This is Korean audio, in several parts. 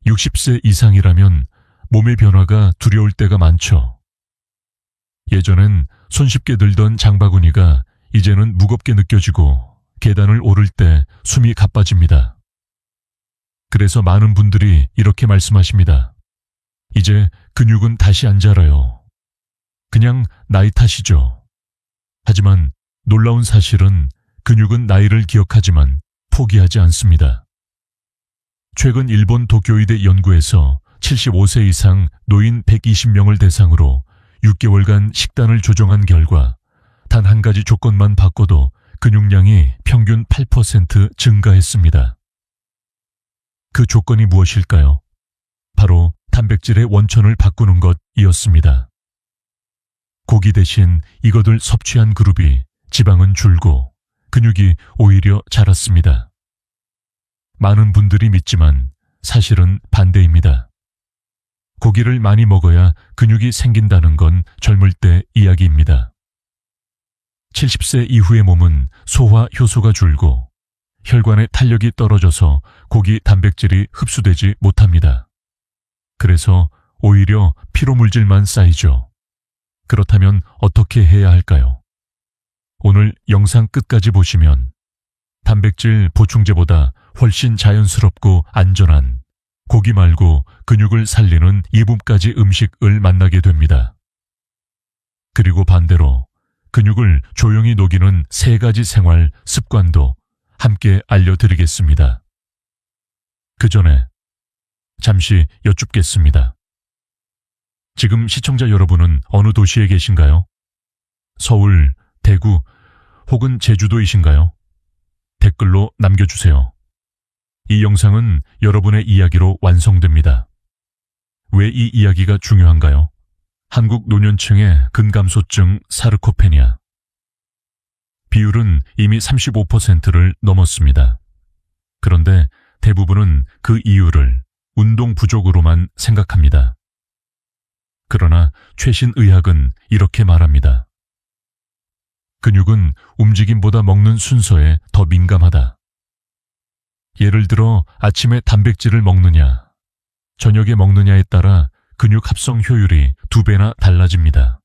60세 이상이라면 몸의 변화가 두려울 때가 많죠. 예전엔 손쉽게 들던 장바구니가 이제는 무겁게 느껴지고 계단을 오를 때 숨이 가빠집니다. 그래서 많은 분들이 이렇게 말씀하십니다. 이제 근육은 다시 안 자라요. 그냥 나이 탓이죠. 하지만 놀라운 사실은 근육은 나이를 기억하지만 포기하지 않습니다. 최근 일본 도쿄의대 연구에서 75세 이상 노인 120명을 대상으로 6개월간 식단을 조정한 결과 단 한 가지 조건만 바꿔도 근육량이 평균 8% 증가했습니다. 그 조건이 무엇일까요? 바로 단백질의 원천을 바꾸는 것이었습니다. 고기 대신 이것을 섭취한 그룹이 지방은 줄고 근육이 오히려 자랐습니다. 많은 분들이 믿지만 사실은 반대입니다. 고기를 많이 먹어야 근육이 생긴다는 건 젊을 때 이야기입니다. 70세 이후의 몸은 소화 효소가 줄고 혈관의 탄력이 떨어져서 고기 단백질이 흡수되지 못합니다. 그래서 오히려 피로물질만 쌓이죠. 그렇다면 어떻게 해야 할까요? 오늘 영상 끝까지 보시면 단백질 보충제보다 훨씬 자연스럽고 안전한 고기 말고 근육을 살리는 2분까지 음식을 만나게 됩니다. 그리고 반대로 근육을 조용히 녹이는 3가지 생활 습관도 함께 알려드리겠습니다. 그 전에 잠시 여쭙겠습니다. 지금 시청자 여러분은 어느 도시에 계신가요? 서울, 대구 혹은 제주도이신가요? 댓글로 남겨주세요. 이 영상은 여러분의 이야기로 완성됩니다. 왜 이 이야기가 중요한가요? 한국 노년층의 근감소증 사르코페니아. 비율은 이미 35%를 넘었습니다. 그런데 대부분은 그 이유를 운동 부족으로만 생각합니다. 그러나 최신 의학은 이렇게 말합니다. 근육은 움직임보다 먹는 순서에 더 민감하다. 예를 들어 아침에 단백질을 먹느냐, 저녁에 먹느냐에 따라 근육 합성 효율이 2배나 달라집니다.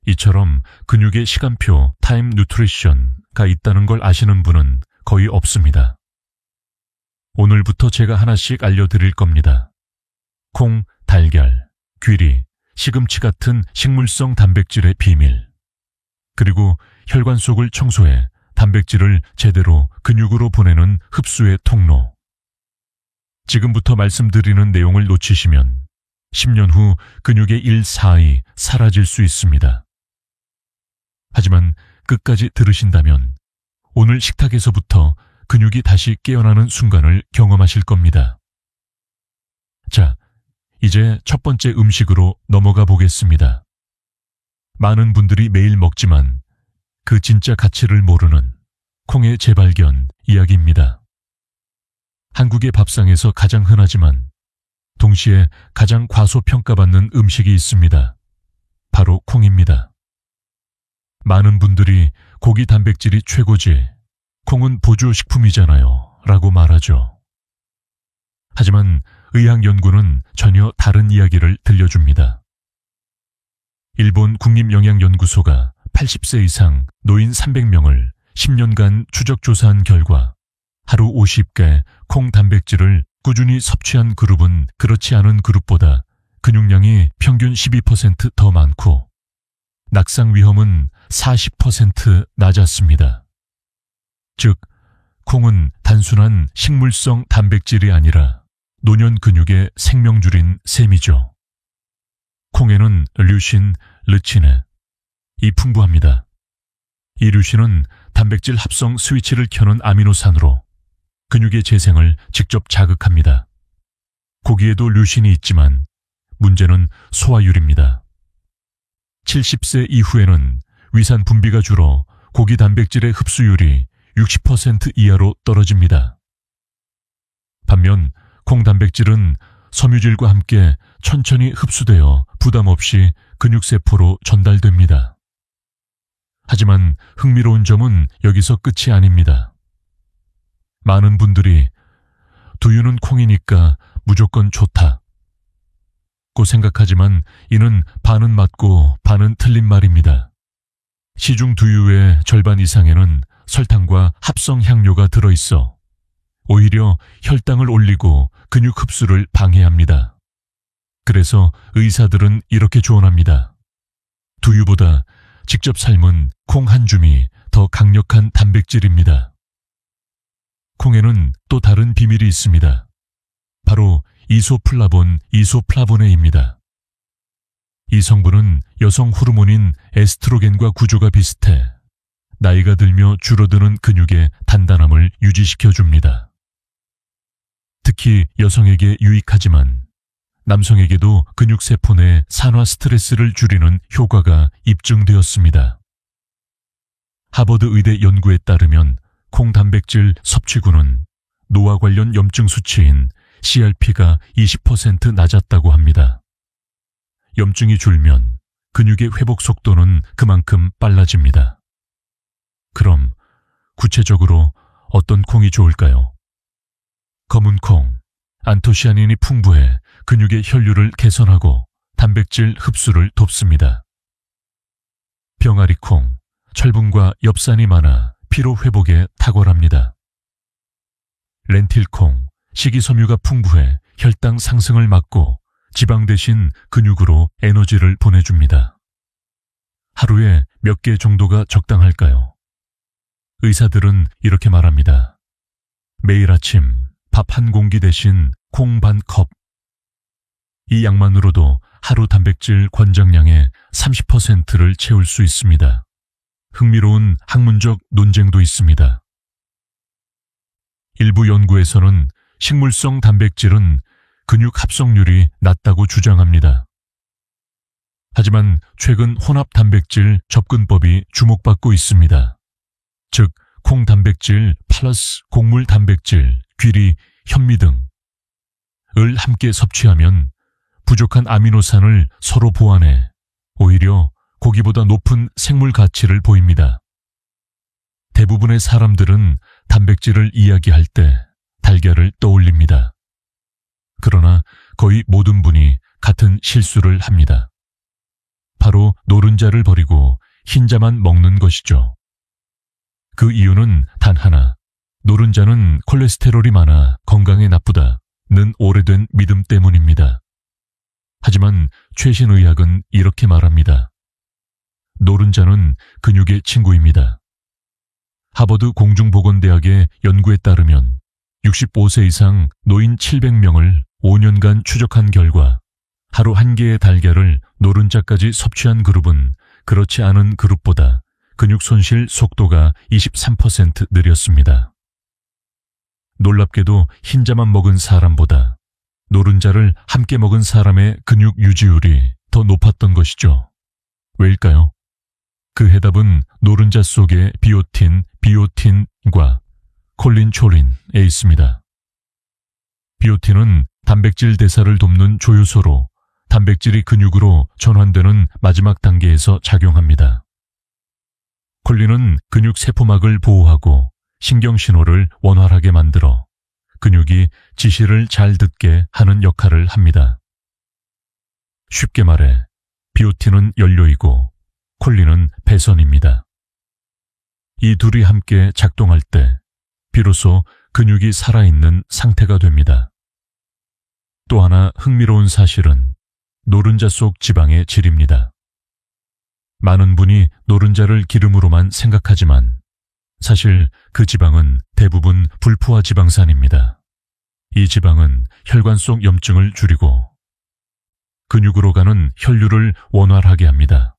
이처럼 근육의 시간표, 타임 뉴트리션가 있다는 걸 아시는 분은 거의 없습니다. 오늘부터 제가 하나씩 알려드릴 겁니다. 콩, 달걀, 귀리, 시금치 같은 식물성 단백질의 비밀. 그리고 혈관 속을 청소해 단백질을 제대로 근육으로 보내는 흡수의 통로. 지금부터 말씀드리는 내용을 놓치시면 10년 후 근육의 1/4이 사라질 수 있습니다. 하지만 끝까지 들으신다면 오늘 식탁에서부터 근육이 다시 깨어나는 순간을 경험하실 겁니다. 자, 이제 첫 번째 음식으로 넘어가 보겠습니다. 많은 분들이 매일 먹지만 그 진짜 가치를 모르는 콩의 재발견 이야기입니다. 한국의 밥상에서 가장 흔하지만 동시에 가장 과소평가받는 음식이 있습니다. 바로 콩입니다. 많은 분들이 고기 단백질이 최고지, 콩은 보조식품이잖아요 라고 말하죠. 하지만 의학 연구는 전혀 다른 이야기를 들려줍니다. 일본 국립영양연구소가 80세 이상 노인 300명을 10년간 추적 조사한 결과 하루 50개 콩 단백질을 꾸준히 섭취한 그룹은 그렇지 않은 그룹보다 근육량이 평균 12% 더 많고 낙상 위험은 40% 낮았습니다. 즉, 콩은 단순한 식물성 단백질이 아니라 노년 근육의 생명줄인 셈이죠. 콩에는 류신, 르치네, 이 풍부합니다. 이 류신은 단백질 합성 스위치를 켜는 아미노산으로 근육의 재생을 직접 자극합니다. 고기에도 류신이 있지만 문제는 소화율입니다. 70세 이후에는 위산 분비가 줄어 고기 단백질의 흡수율이 60% 이하로 떨어집니다. 반면 콩 단백질은 섬유질과 함께 천천히 흡수되어 부담 없이 근육세포로 전달됩니다. 하지만 흥미로운 점은 여기서 끝이 아닙니다. 많은 분들이 두유는 콩이니까 무조건 좋다. 고 생각하지만 이는 반은 맞고 반은 틀린 말입니다. 시중 두유의 절반 이상에는 설탕과 합성 향료가 들어있어 오히려 혈당을 올리고 근육 흡수를 방해합니다. 그래서 의사들은 이렇게 조언합니다. 두유보다 직접 삶은 콩 한 줌이 더 강력한 단백질입니다. 콩에는 또 다른 비밀이 있습니다. 바로 이소플라보네입니다. 이 성분은 여성 호르몬인 에스트로겐과 구조가 비슷해 나이가 들며 줄어드는 근육의 단단함을 유지시켜줍니다. 특히 여성에게 유익하지만 남성에게도 근육세포 내 산화 스트레스를 줄이는 효과가 입증되었습니다. 하버드 의대 연구에 따르면 콩 단백질 섭취군은 노화 관련 염증 수치인 CRP가 20% 낮았다고 합니다. 염증이 줄면 근육의 회복 속도는 그만큼 빨라집니다. 그럼 구체적으로 어떤 콩이 좋을까요? 검은 콩, 안토시아닌이 풍부해 근육의 혈류를 개선하고 단백질 흡수를 돕습니다. 병아리 콩, 철분과 엽산이 많아 피로 회복에 탁월합니다. 렌틸 콩, 식이섬유가 풍부해 혈당 상승을 막고 지방 대신 근육으로 에너지를 보내줍니다. 하루에 몇 개 정도가 적당할까요? 의사들은 이렇게 말합니다. 매일 아침 밥 한 공기 대신 콩 반 컵. 이 양만으로도 하루 단백질 권장량의 30%를 채울 수 있습니다. 흥미로운 학문적 논쟁도 있습니다. 일부 연구에서는 식물성 단백질은 근육 합성률이 낮다고 주장합니다. 하지만 최근 혼합 단백질 접근법이 주목받고 있습니다. 즉, 콩 단백질 플러스 곡물 단백질, 귀리, 현미 등을 함께 섭취하면 부족한 아미노산을 서로 보완해 오히려 고기보다 높은 생물 가치를 보입니다. 대부분의 사람들은 단백질을 이야기할 때 달걀을 떠올립니다. 그러나 거의 모든 분이 같은 실수를 합니다. 바로 노른자를 버리고 흰자만 먹는 것이죠. 그 이유는 단 하나, 노른자는 콜레스테롤이 많아 건강에 나쁘다는 오래된 믿음 때문입니다. 하지만 최신 의학은 이렇게 말합니다. 노른자는 근육의 친구입니다. 하버드 공중보건대학의 연구에 따르면 65세 이상 노인 700명을 5년간 추적한 결과 하루 한 개의 달걀을 노른자까지 섭취한 그룹은 그렇지 않은 그룹보다 근육 손실 속도가 23% 느렸습니다. 놀랍게도 흰자만 먹은 사람보다 노른자를 함께 먹은 사람의 근육 유지율이 더 높았던 것이죠. 왜일까요? 그 해답은 노른자 속의 비오틴과 콜린초린에 있습니다. 비오틴은 단백질 대사를 돕는 조효소로 단백질이 근육으로 전환되는 마지막 단계에서 작용합니다. 콜린은 근육 세포막을 보호하고 신경신호를 원활하게 만들어 근육이 지시를 잘 듣게 하는 역할을 합니다. 쉽게 말해 비오틴은 연료이고 콜린은 배선입니다. 이 둘이 함께 작동할 때 비로소 근육이 살아있는 상태가 됩니다. 또 하나 흥미로운 사실은 노른자 속 지방의 질입니다. 많은 분이 노른자를 기름으로만 생각하지만 사실 그 지방은 대부분 불포화 지방산입니다. 이 지방은 혈관 속 염증을 줄이고 근육으로 가는 혈류를 원활하게 합니다.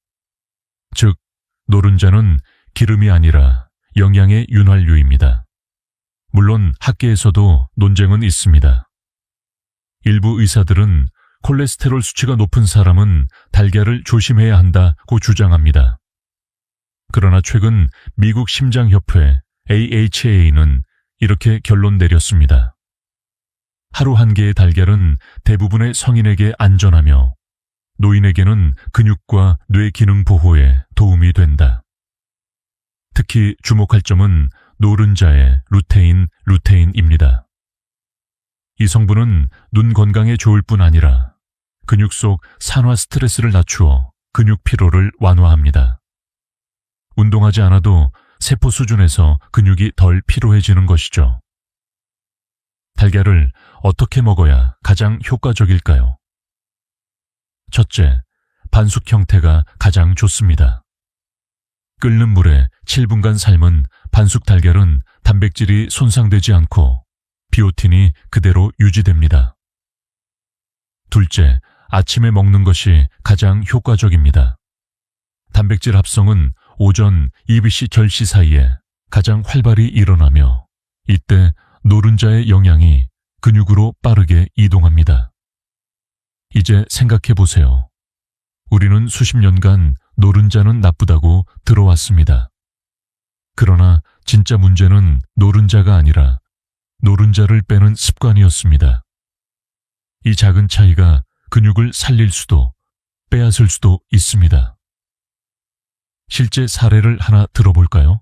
즉, 노른자는 기름이 아니라 영양의 윤활유입니다. 물론 학계에서도 논쟁은 있습니다. 일부 의사들은 콜레스테롤 수치가 높은 사람은 달걀을 조심해야 한다고 주장합니다. 그러나 최근 미국 심장협회 AHA는 이렇게 결론 내렸습니다. 하루 한 개의 달걀은 대부분의 성인에게 안전하며 노인에게는 근육과 뇌 기능 보호에 도움이 된다. 특히 주목할 점은 노른자의 루테인입니다. 이 성분은 눈 건강에 좋을 뿐 아니라 근육 속 산화 스트레스를 낮추어 근육 피로를 완화합니다. 운동하지 않아도 세포 수준에서 근육이 덜 피로해지는 것이죠. 달걀을 어떻게 먹어야 가장 효과적일까요? 첫째, 반숙 형태가 가장 좋습니다. 끓는 물에 7분간 삶은 반숙 달걀은 단백질이 손상되지 않고 비오틴이 그대로 유지됩니다. 둘째, 아침에 먹는 것이 가장 효과적입니다. 단백질 합성은 오전 2BC 결시 사이에 가장 활발히 일어나며 이때 노른자의 영양이 근육으로 빠르게 이동합니다. 이제 생각해 보세요. 우리는 수십 년간 노른자는 나쁘다고 들어왔습니다. 그러나 진짜 문제는 노른자가 아니라 노른자를 빼는 습관이었습니다. 이 작은 차이가 근육을 살릴 수도 빼앗을 수도 있습니다. 실제 사례를 하나 들어볼까요?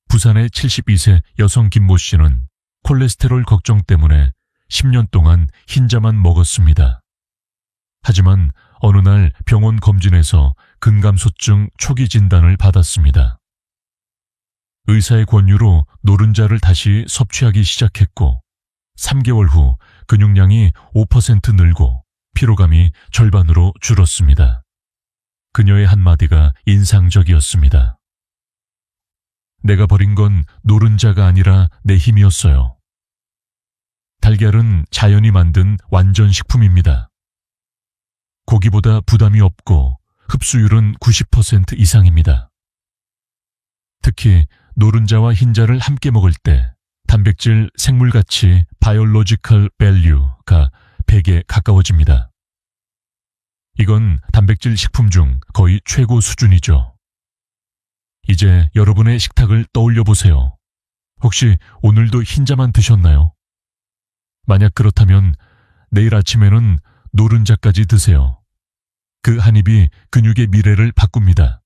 부산의 72세 여성 김모 씨는 콜레스테롤 걱정 때문에 10년 동안 흰자만 먹었습니다. 하지만 어느 날 병원 검진에서 근감소증 초기 진단을 받았습니다. 의사의 권유로 노른자를 다시 섭취하기 시작했고 3개월 후 근육량이 5% 늘고 피로감이 절반으로 줄었습니다. 그녀의 한마디가 인상적이었습니다. 내가 버린 건 노른자가 아니라 내 힘이었어요. 달걀은 자연이 만든 완전 식품입니다. 고기보다 부담이 없고 흡수율은 90% 이상입니다. 특히 노른자와 흰자를 함께 먹을 때 단백질 생물가치 바이올로지컬 밸류가 100에 가까워집니다. 이건 단백질 식품 중 거의 최고 수준이죠. 이제 여러분의 식탁을 떠올려 보세요. 혹시 오늘도 흰자만 드셨나요? 만약 그렇다면 내일 아침에는 노른자까지 드세요. 그 한 입이 근육의 미래를 바꿉니다.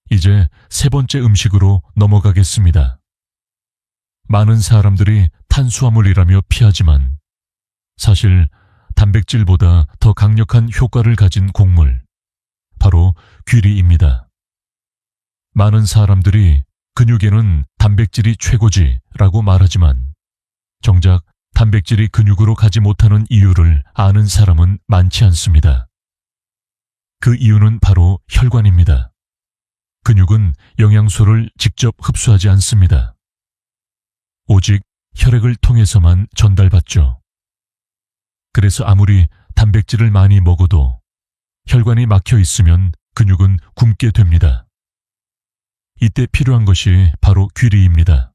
이제 세 번째 음식으로 넘어가겠습니다. 많은 사람들이 탄수화물이라며 피하지만 사실 단백질보다 더 강력한 효과를 가진 곡물, 바로 귀리입니다. 많은 사람들이 근육에는 단백질이 최고지라고 말하지만 정작 단백질이 근육으로 가지 못하는 이유를 아는 사람은 많지 않습니다. 그 이유는 바로 혈관입니다. 근육은 영양소를 직접 흡수하지 않습니다. 오직 혈액을 통해서만 전달받죠. 그래서 아무리 단백질을 많이 먹어도 혈관이 막혀 있으면 근육은 굶게 됩니다. 이때 필요한 것이 바로 귀리입니다.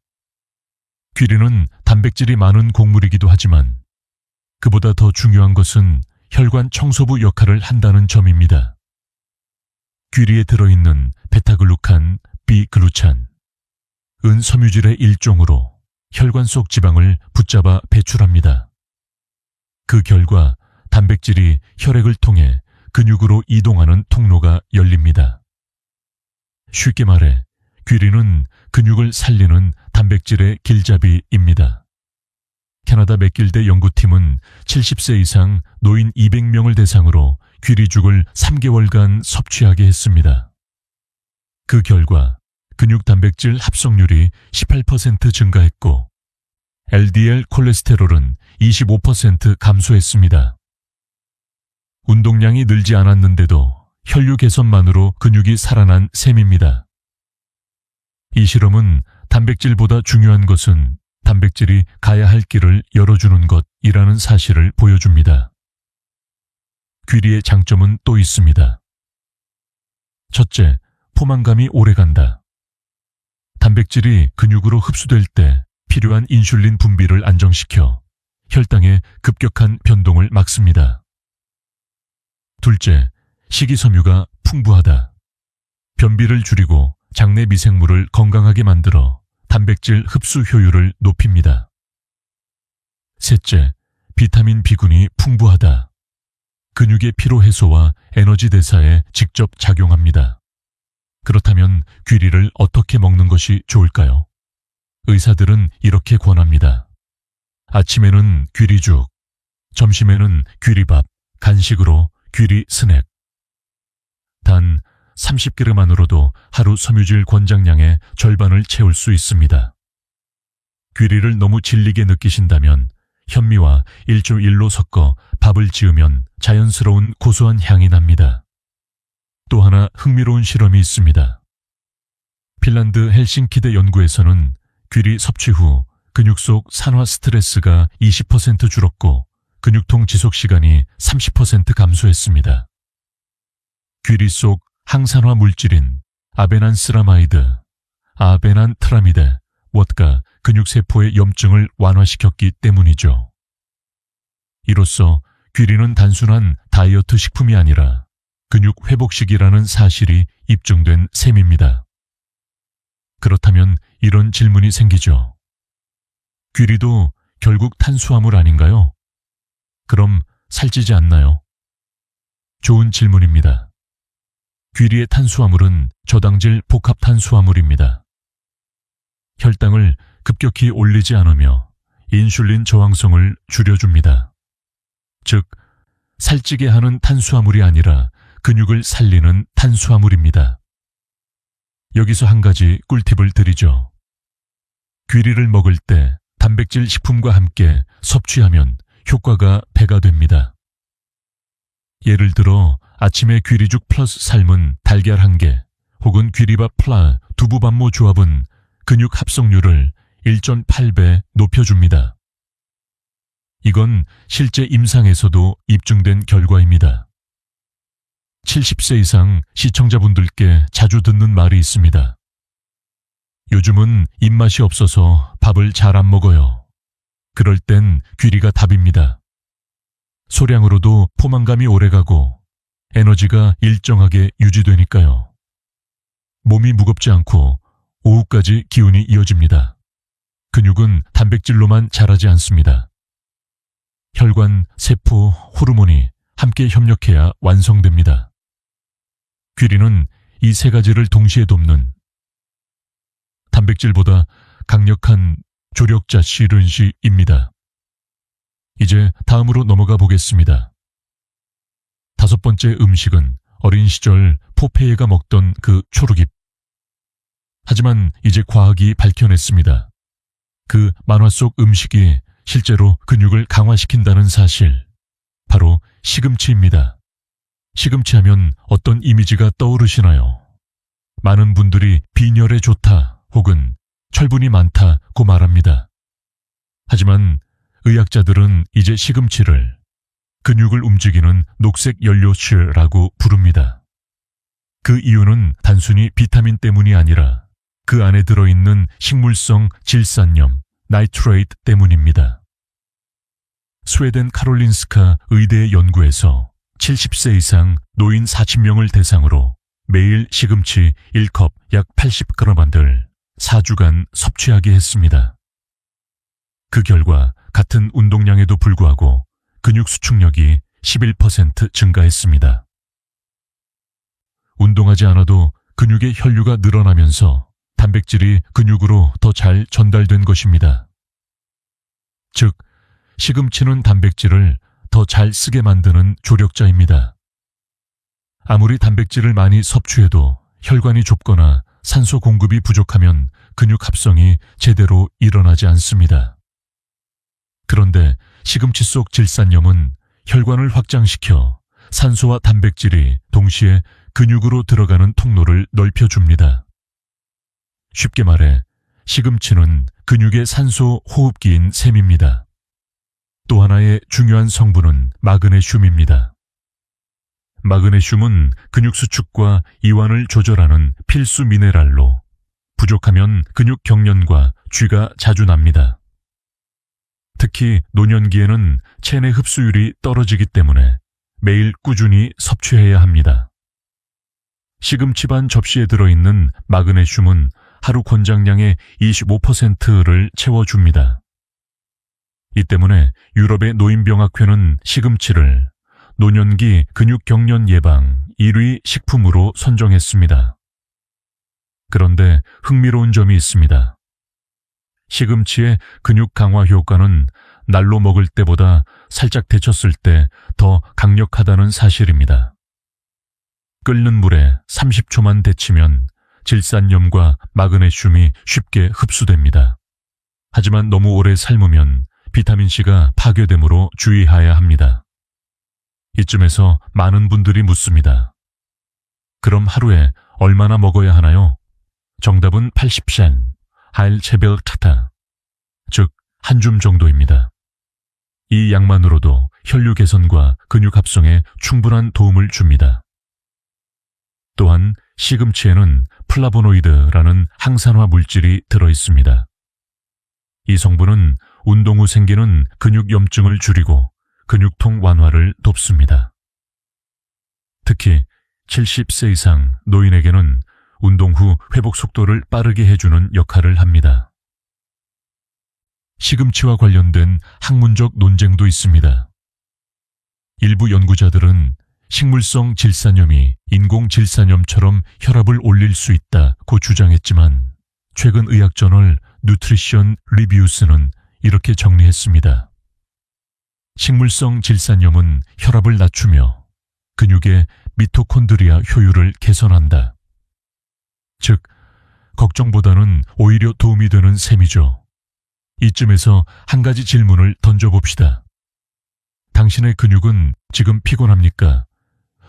귀리는 단백질이 많은 곡물이기도 하지만 그보다 더 중요한 것은 혈관 청소부 역할을 한다는 점입니다. 귀리에 들어있는 베타글루칸, 비글루찬, 은섬유질의 일종으로 혈관 속 지방을 붙잡아 배출합니다. 그 결과 단백질이 혈액을 통해 근육으로 이동하는 통로가 열립니다. 쉽게 말해 귀리는 근육을 살리는 단백질의 길잡이입니다. 캐나다 맥길대 연구팀은 70세 이상 노인 200명을 대상으로 귀리죽을 3개월간 섭취하게 했습니다. 그 결과 근육 단백질 합성률이 18% 증가했고 LDL 콜레스테롤은 25% 감소했습니다. 운동량이 늘지 않았는데도 혈류 개선만으로 근육이 살아난 셈입니다. 이 실험은 단백질보다 중요한 것은 단백질이 가야 할 길을 열어주는 것이라는 사실을 보여줍니다. 귀리의 장점은 또 있습니다. 첫째, 포만감이 오래간다. 단백질이 근육으로 흡수될 때 필요한 인슐린 분비를 안정시켜 혈당의 급격한 변동을 막습니다. 둘째, 식이섬유가 풍부하다. 변비를 줄이고 장내 미생물을 건강하게 만들어 단백질 흡수 효율을 높입니다. 셋째, 비타민 B군이 풍부하다. 근육의 피로 해소와 에너지 대사에 직접 작용합니다. 그렇다면 귀리를 어떻게 먹는 것이 좋을까요? 의사들은 이렇게 권합니다. 아침에는 귀리죽, 점심에는 귀리밥, 간식으로 귀리 스낵. 단 30g만으로도 하루 섬유질 권장량의 절반을 채울 수 있습니다. 귀리를 너무 질리게 느끼신다면 현미와 1:1로 섞어 밥을 지으면 자연스러운 고소한 향이 납니다. 또 하나 흥미로운 실험이 있습니다. 핀란드 헬싱키대 연구에서는 귀리 섭취 후 근육 속 산화 스트레스가 20% 줄었고 근육통 지속 시간이 30% 감소했습니다. 귀리 속 항산화 물질인 아베난스라마이드, 아베난트라미데, 가 근육세포의 염증을 완화시켰기 때문이죠. 이로써 귀리는 단순한 다이어트 식품이 아니라 근육 회복식이라는 사실이 입증된 셈입니다. 그렇다면 이런 질문이 생기죠. 귀리도 결국 탄수화물 아닌가요? 그럼 살찌지 않나요? 좋은 질문입니다. 귀리의 탄수화물은 저당질 복합 탄수화물입니다. 혈당을 급격히 올리지 않으며 인슐린 저항성을 줄여줍니다. 즉, 살찌게 하는 탄수화물이 아니라 근육을 살리는 탄수화물입니다. 여기서 한 가지 꿀팁을 드리죠. 귀리를 먹을 때 단백질 식품과 함께 섭취하면 효과가 배가 됩니다. 예를 들어 아침에 귀리죽 플러스 삶은 달걀 1개 혹은 귀리밥 플라 두부반모 조합은 근육 합성률을 1.8배 높여줍니다. 이건 실제 임상에서도 입증된 결과입니다. 70세 이상 시청자분들께 자주 듣는 말이 있습니다. 요즘은 입맛이 없어서 밥을 잘 안 먹어요. 그럴 땐 귀리가 답입니다. 소량으로도 포만감이 오래가고 에너지가 일정하게 유지되니까요. 몸이 무겁지 않고 오후까지 기운이 이어집니다. 근육은 단백질로만 자라지 않습니다. 혈관, 세포, 호르몬이 함께 협력해야 완성됩니다. 귀리는 이 세 가지를 동시에 돕는 단백질보다 강력한 조력자 씨른시입니다. 이제 다음으로 넘어가 보겠습니다. 5번째 음식은 어린 시절 포페이가 먹던 그 초록잎. 하지만 이제 과학이 밝혀냈습니다. 그 만화 속 음식이 실제로 근육을 강화시킨다는 사실. 바로 시금치입니다. 시금치 하면 어떤 이미지가 떠오르시나요? 많은 분들이 빈혈에 좋다 혹은 철분이 많다고 말합니다. 하지만 의학자들은 이제 시금치를 근육을 움직이는 녹색 연료치라고 부릅니다. 그 이유는 단순히 비타민 때문이 아니라 그 안에 들어있는 식물성 질산염, 나이트레이트 때문입니다. 스웨덴 카롤린스카 의대의 연구에서 70세 이상 노인 40명을 대상으로 매일 시금치 1컵 약 80g을 4주간 섭취하게 했습니다. 그 결과 같은 운동량에도 불구하고 근육 수축력이 11% 증가했습니다. 운동하지 않아도 근육의 혈류가 늘어나면서 단백질이 근육으로 더 잘 전달된 것입니다. 즉, 시금치는 단백질을 더 잘 쓰게 만드는 조력자입니다. 아무리 단백질을 많이 섭취해도 혈관이 좁거나 산소 공급이 부족하면 근육 합성이 제대로 일어나지 않습니다. 그런데 시금치 속 질산염은 혈관을 확장시켜 산소와 단백질이 동시에 근육으로 들어가는 통로를 넓혀줍니다. 쉽게 말해 시금치는 근육의 산소 호흡기인 셈입니다. 또 하나의 중요한 성분은 마그네슘입니다. 마그네슘은 근육 수축과 이완을 조절하는 필수 미네랄로 부족하면 근육 경련과 쥐가 자주 납니다. 특히 노년기에는 체내 흡수율이 떨어지기 때문에 매일 꾸준히 섭취해야 합니다. 시금치 반 접시에 들어있는 마그네슘은 하루 권장량의 25%를 채워줍니다. 이 때문에 유럽의 노인병학회는 시금치를 노년기 근육 경련 예방 1위 식품으로 선정했습니다. 그런데 흥미로운 점이 있습니다. 시금치의 근육 강화 효과는 날로 먹을 때보다 살짝 데쳤을 때 더 강력하다는 사실입니다. 끓는 물에 30초만 데치면 질산염과 마그네슘이 쉽게 흡수됩니다. 하지만 너무 오래 삶으면 비타민C가 파괴되므로 주의해야 합니다. 이쯤에서 많은 분들이 묻습니다. 그럼 하루에 얼마나 먹어야 하나요? 정답은 80쟨, 하일체벨 타타, 즉 한 줌 정도입니다. 이 양만으로도 혈류 개선과 근육 합성에 충분한 도움을 줍니다. 또한 시금치에는 플라보노이드라는 항산화 물질이 들어있습니다. 이 성분은 운동 후 생기는 근육 염증을 줄이고 근육통 완화를 돕습니다. 특히 70세 이상 노인에게는 운동 후 회복 속도를 빠르게 해주는 역할을 합니다. 시금치와 관련된 학문적 논쟁도 있습니다. 일부 연구자들은 식물성 질산염이 인공 질산염처럼 혈압을 올릴 수 있다고 주장했지만 최근 의학저널 뉴트리션 리뷰스는 이렇게 정리했습니다. 식물성 질산염은 혈압을 낮추며 근육의 미토콘드리아 효율을 개선한다. 즉, 걱정보다는 오히려 도움이 되는 셈이죠. 이쯤에서 한 가지 질문을 던져봅시다. 당신의 근육은 지금 피곤합니까?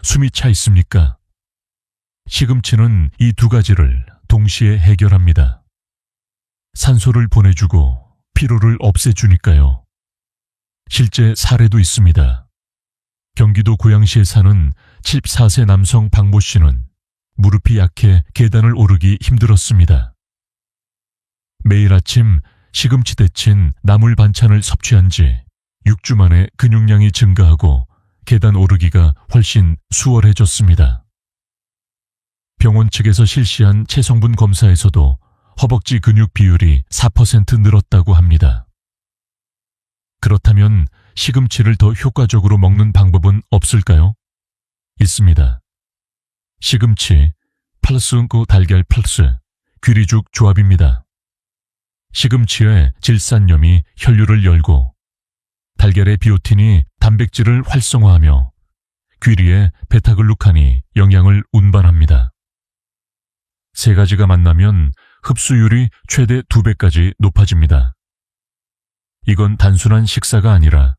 숨이 차 있습니까? 시금치는 이 두 가지를 동시에 해결합니다. 산소를 보내주고 피로를 없애주니까요. 실제 사례도 있습니다. 경기도 고양시에 사는 74세 남성 박모 씨는 무릎이 약해 계단을 오르기 힘들었습니다. 매일 아침 시금치 데친 나물 반찬을 섭취한 지 6주 만에 근육량이 증가하고 계단 오르기가 훨씬 수월해졌습니다. 병원 측에서 실시한 체성분 검사에서도 허벅지 근육 비율이 4% 늘었다고 합니다. 그렇다면 시금치를 더 효과적으로 먹는 방법은 없을까요? 있습니다. 시금치 플러스 달걀 플러스 귀리죽 조합입니다. 시금치의 질산염이 혈류를 열고 달걀의 비오틴이 단백질을 활성화하며 귀리의 베타글루칸이 영양을 운반합니다. 세 가지가 만나면 흡수율이 최대 2배까지 높아집니다. 이건 단순한 식사가 아니라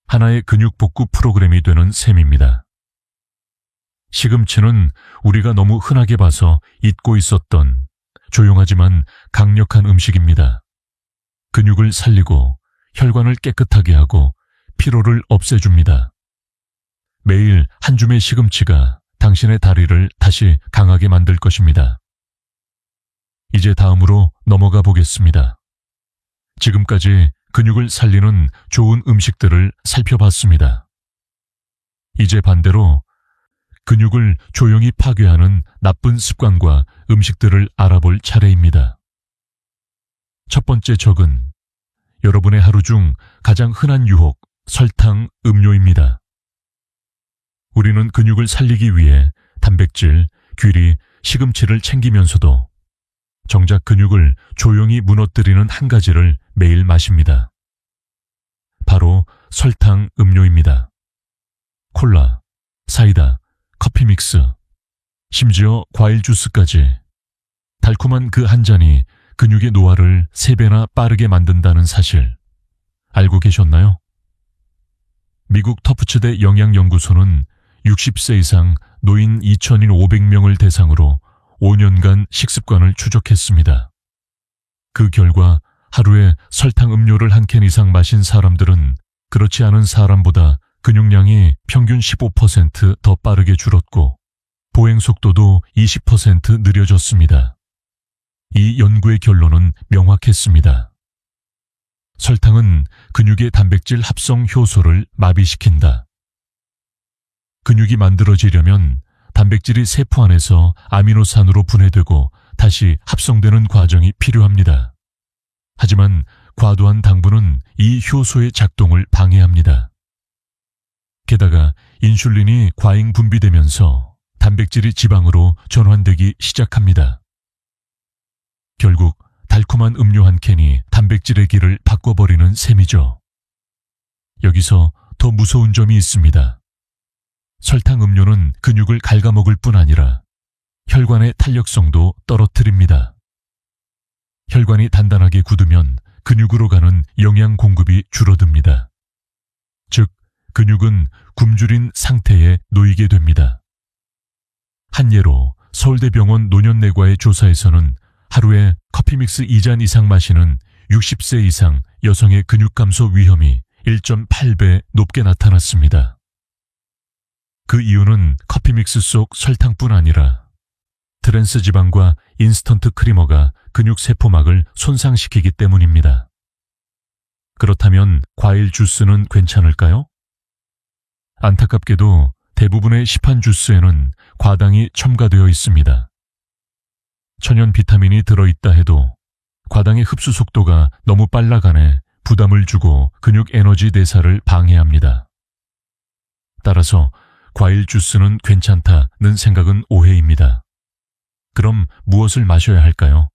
하나의 근육 복구 프로그램이 되는 셈입니다. 시금치는 우리가 너무 흔하게 봐서 잊고 있었던 조용하지만 강력한 음식입니다. 근육을 살리고 혈관을 깨끗하게 하고 피로를 없애줍니다. 매일 한 줌의 시금치가 당신의 다리를 다시 강하게 만들 것입니다. 이제 다음으로 넘어가 보겠습니다. 지금까지 근육을 살리는 좋은 음식들을 살펴봤습니다. 이제 반대로 근육을 조용히 파괴하는 나쁜 습관과 음식들을 알아볼 차례입니다. 첫 번째 적은 여러분의 하루 중 가장 흔한 유혹, 설탕, 음료입니다. 우리는 근육을 살리기 위해 단백질, 귀리, 시금치를 챙기면서도 정작 근육을 조용히 무너뜨리는 한 가지를 매일 마십니다. 바로 설탕 음료입니다. 콜라, 사이다, 커피 믹스, 심지어 과일 주스까지 달콤한 그 한 잔이 근육의 노화를 3배나 빠르게 만든다는 사실 알고 계셨나요? 미국 터프츠대 영양연구소는 60세 이상 노인 2,500명을 대상으로 5년간 식습관을 추적했습니다. 그 결과 하루에 설탕 음료를 한 캔 이상 마신 사람들은 그렇지 않은 사람보다 근육량이 평균 15% 더 빠르게 줄었고 보행 속도도 20% 느려졌습니다. 이 연구의 결론은 명확했습니다. 설탕은 근육의 단백질 합성 효소를 마비시킨다. 근육이 만들어지려면 단백질이 세포 안에서 아미노산으로 분해되고 다시 합성되는 과정이 필요합니다. 하지만 과도한 당분은 이 효소의 작동을 방해합니다. 게다가 인슐린이 과잉 분비되면서 단백질이 지방으로 전환되기 시작합니다. 결국 달콤한 음료 한 캔이 단백질의 길을 바꿔버리는 셈이죠. 여기서 더 무서운 점이 있습니다. 설탕 음료는 근육을 갉아먹을 뿐 아니라 혈관의 탄력성도 떨어뜨립니다. 혈관이 단단하게 굳으면 근육으로 가는 영양 공급이 줄어듭니다. 즉, 근육은 굶주린 상태에 놓이게 됩니다. 한 예로 서울대병원 노년내과의 조사에서는 하루에 커피 믹스 2잔 이상 마시는 60세 이상 여성의 근육 감소 위험이 1.8배 높게 나타났습니다. 그 이유는 커피 믹스 속 설탕뿐 아니라 트랜스 지방과 인스턴트 크리머가 근육 세포막을 손상시키기 때문입니다. 그렇다면 과일 주스는 괜찮을까요? 안타깝게도 대부분의 시판 주스에는 과당이 첨가되어 있습니다. 천연 비타민이 들어있다 해도 과당의 흡수 속도가 너무 빨라가네 부담을 주고 근육 에너지 대사를 방해합니다. 따라서 과일 주스는 괜찮다는 생각은 오해입니다. 그럼 무엇을 마셔야 할까요?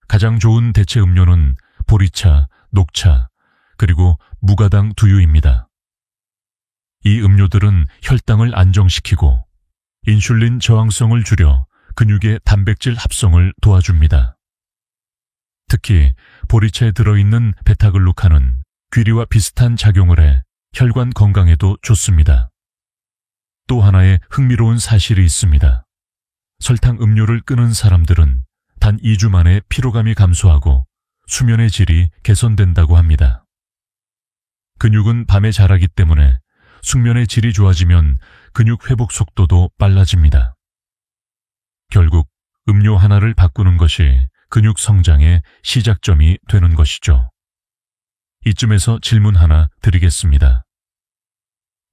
가장 좋은 대체 음료는 보리차, 녹차, 그리고 무가당 두유입니다. 이 음료들은 혈당을 안정시키고 인슐린 저항성을 줄여 근육의 단백질 합성을 도와줍니다. 특히 보리차에 들어있는 베타글루칸은 귀리와 비슷한 작용을 해 혈관 건강에도 좋습니다. 또 하나의 흥미로운 사실이 있습니다. 설탕 음료를 끊은 사람들은 단 2주 만에 피로감이 감소하고 수면의 질이 개선된다고 합니다. 근육은 밤에 자라기 때문에 숙면의 질이 좋아지면 근육 회복 속도도 빨라집니다. 결국 음료 하나를 바꾸는 것이 근육 성장의 시작점이 되는 것이죠. 이쯤에서 질문 하나 드리겠습니다.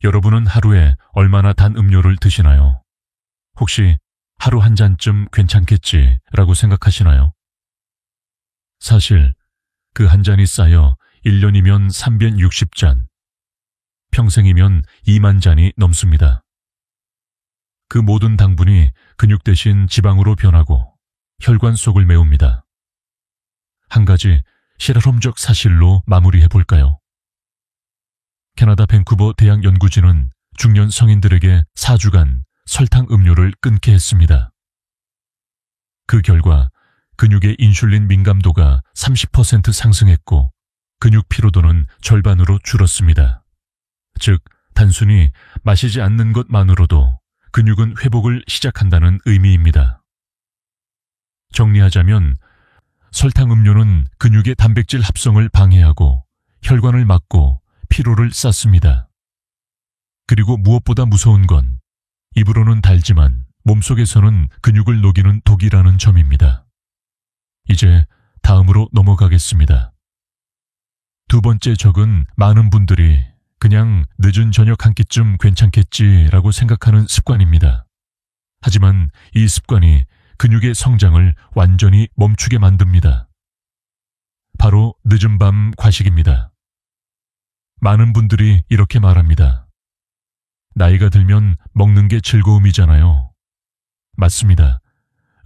여러분은 하루에 얼마나 단 음료를 드시나요? 혹시 하루 한 잔쯤 괜찮겠지라고 생각하시나요? 사실 그 한 잔이 쌓여 1년이면 360잔, 평생이면 2만 잔이 넘습니다. 그 모든 당분이 근육 대신 지방으로 변하고 혈관 속을 메웁니다. 한 가지 실험적 사실로 마무리해 볼까요? 캐나다 밴쿠버 대학 연구진은 중년 성인들에게 4주간 설탕 음료를 끊게 했습니다. 그 결과 근육의 인슐린 민감도가 30% 상승했고 근육 피로도는 절반으로 줄었습니다. 즉, 단순히 마시지 않는 것만으로도 근육은 회복을 시작한다는 의미입니다. 정리하자면 설탕 음료는 근육의 단백질 합성을 방해하고 혈관을 막고 피로를 쌓습니다. 그리고 무엇보다 무서운 건 입으로는 달지만 몸속에서는 근육을 녹이는 독이라는 점입니다. 이제 다음으로 넘어가겠습니다. 두 번째 적은 많은 분들이 그냥 늦은 저녁 한 끼쯤 괜찮겠지라고 생각하는 습관입니다. 하지만 이 습관이 근육의 성장을 완전히 멈추게 만듭니다. 바로 늦은 밤 과식입니다. 많은 분들이 이렇게 말합니다. 나이가 들면 먹는 게 즐거움이잖아요. 맞습니다.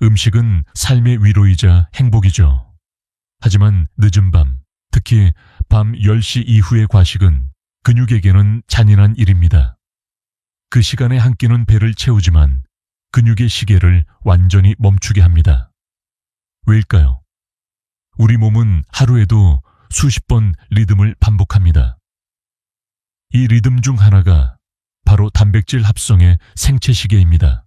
음식은 삶의 위로이자 행복이죠. 하지만 늦은 밤, 특히 밤 10시 이후의 과식은 근육에게는 잔인한 일입니다. 그 시간에 한 끼는 배를 채우지만 근육의 시계를 완전히 멈추게 합니다. 왜일까요? 우리 몸은 하루에도 수십 번 리듬을 반복합니다. 이 리듬 중 하나가 바로 단백질 합성의 생체 시계입니다.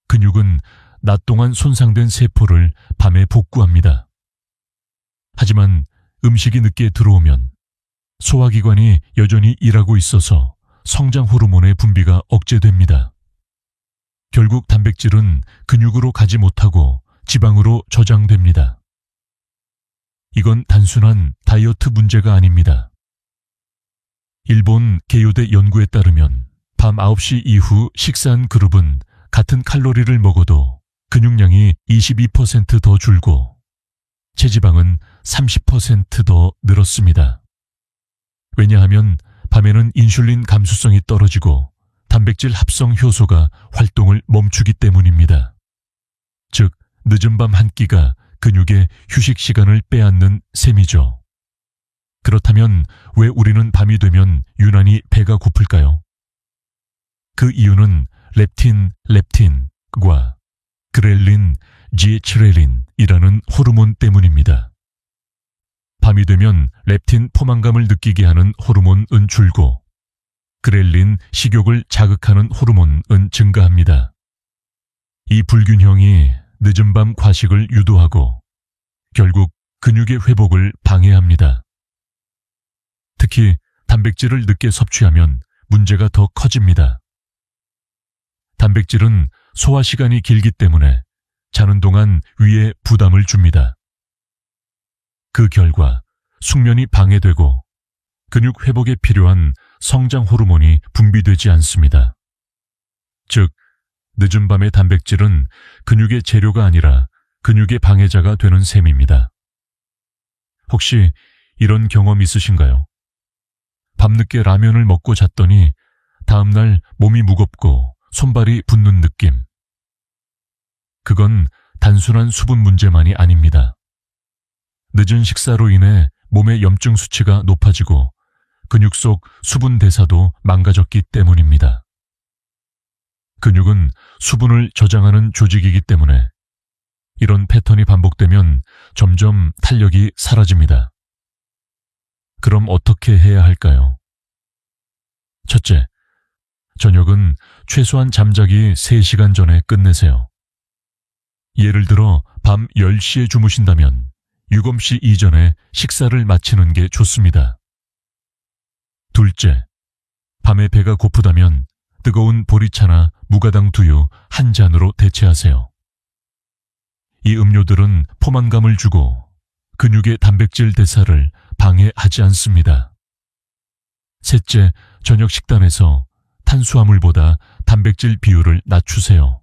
근육은 낮 동안 손상된 세포를 밤에 복구합니다. 하지만 음식이 늦게 들어오면 소화기관이 여전히 일하고 있어서 성장 호르몬의 분비가 억제됩니다. 결국 단백질은 근육으로 가지 못하고 지방으로 저장됩니다. 이건 단순한 다이어트 문제가 아닙니다. 일본 개요대 연구에 따르면 밤 9시 이후 식사한 그룹은 같은 칼로리를 먹어도 근육량이 22% 더 줄고 체지방은 30% 더 늘었습니다. 왜냐하면 밤에는 인슐린 감수성이 떨어지고 단백질 합성 효소가 활동을 멈추기 때문입니다. 즉, 늦은 밤 한 끼가 근육의 휴식 시간을 빼앗는 셈이죠. 그렇다면 왜 우리는 밤이 되면 유난히 배가 고플까요? 그 이유는 렙틴과 그렐린, 지에치레린이라는 호르몬 때문입니다. 밤이 되면 렙틴 포만감을 느끼게 하는 호르몬은 줄고 그렐린 식욕을 자극하는 호르몬은 증가합니다. 이 불균형이 늦은 밤 과식을 유도하고 결국 근육의 회복을 방해합니다. 특히 단백질을 늦게 섭취하면 문제가 더 커집니다. 단백질은 소화 시간이 길기 때문에 자는 동안 위에 부담을 줍니다. 그 결과 숙면이 방해되고 근육 회복에 필요한 성장 호르몬이 분비되지 않습니다. 즉, 늦은 밤의 단백질은 근육의 재료가 아니라 근육의 방해자가 되는 셈입니다. 혹시 이런 경험 있으신가요? 밤늦게 라면을 먹고 잤더니 다음날 몸이 무겁고 손발이 붓는 느낌. 그건 단순한 수분 문제만이 아닙니다. 늦은 식사로 인해 몸의 염증 수치가 높아지고 근육 속 수분 대사도 망가졌기 때문입니다. 근육은 수분을 저장하는 조직이기 때문에 이런 패턴이 반복되면 점점 탄력이 사라집니다. 그럼 어떻게 해야 할까요? 첫째, 저녁은 최소한 잠자기 3시간 전에 끝내세요. 예를 들어 밤 10시에 주무신다면 7시 이전에 식사를 마치는 게 좋습니다. 둘째, 밤에 배가 고프다면 뜨거운 보리차나 무가당 두유 한 잔으로 대체하세요. 이 음료들은 포만감을 주고 근육의 단백질 대사를 방해하지 않습니다. 셋째, 저녁 식단에서 탄수화물보다 단백질 비율을 낮추세요.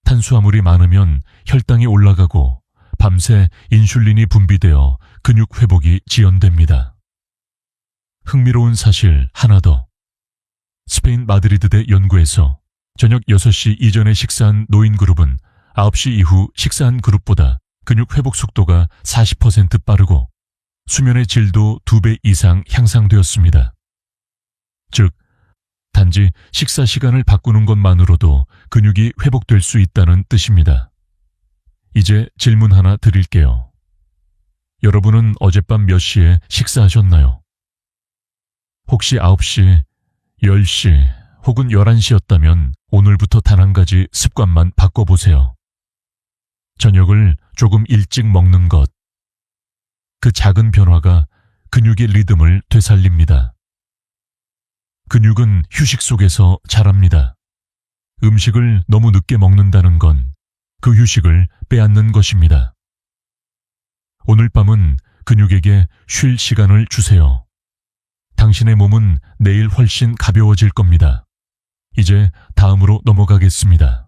탄수화물이 많으면 혈당이 올라가고 밤새 인슐린이 분비되어 근육 회복이 지연됩니다. 흥미로운 사실 하나 더. 스페인 마드리드대 연구에서 저녁 6시 이전에 식사한 노인 그룹은 9시 이후 식사한 그룹보다 근육 회복 속도가 40% 빠르고 수면의 질도 2배 이상 향상되었습니다. 즉, 단지 식사 시간을 바꾸는 것만으로도 근육이 회복될 수 있다는 뜻입니다. 이제 질문 하나 드릴게요. 여러분은 어젯밤 몇 시에 식사하셨나요? 혹시 9시, 10시 혹은 11시였다면 오늘부터 단 한 가지 습관만 바꿔보세요. 저녁을 조금 일찍 먹는 것. 그 작은 변화가 근육의 리듬을 되살립니다. 근육은 휴식 속에서 자랍니다. 음식을 너무 늦게 먹는다는 건 그 휴식을 빼앗는 것입니다. 오늘 밤은 근육에게 쉴 시간을 주세요. 당신의 몸은 내일 훨씬 가벼워질 겁니다. 이제 다음으로 넘어가겠습니다.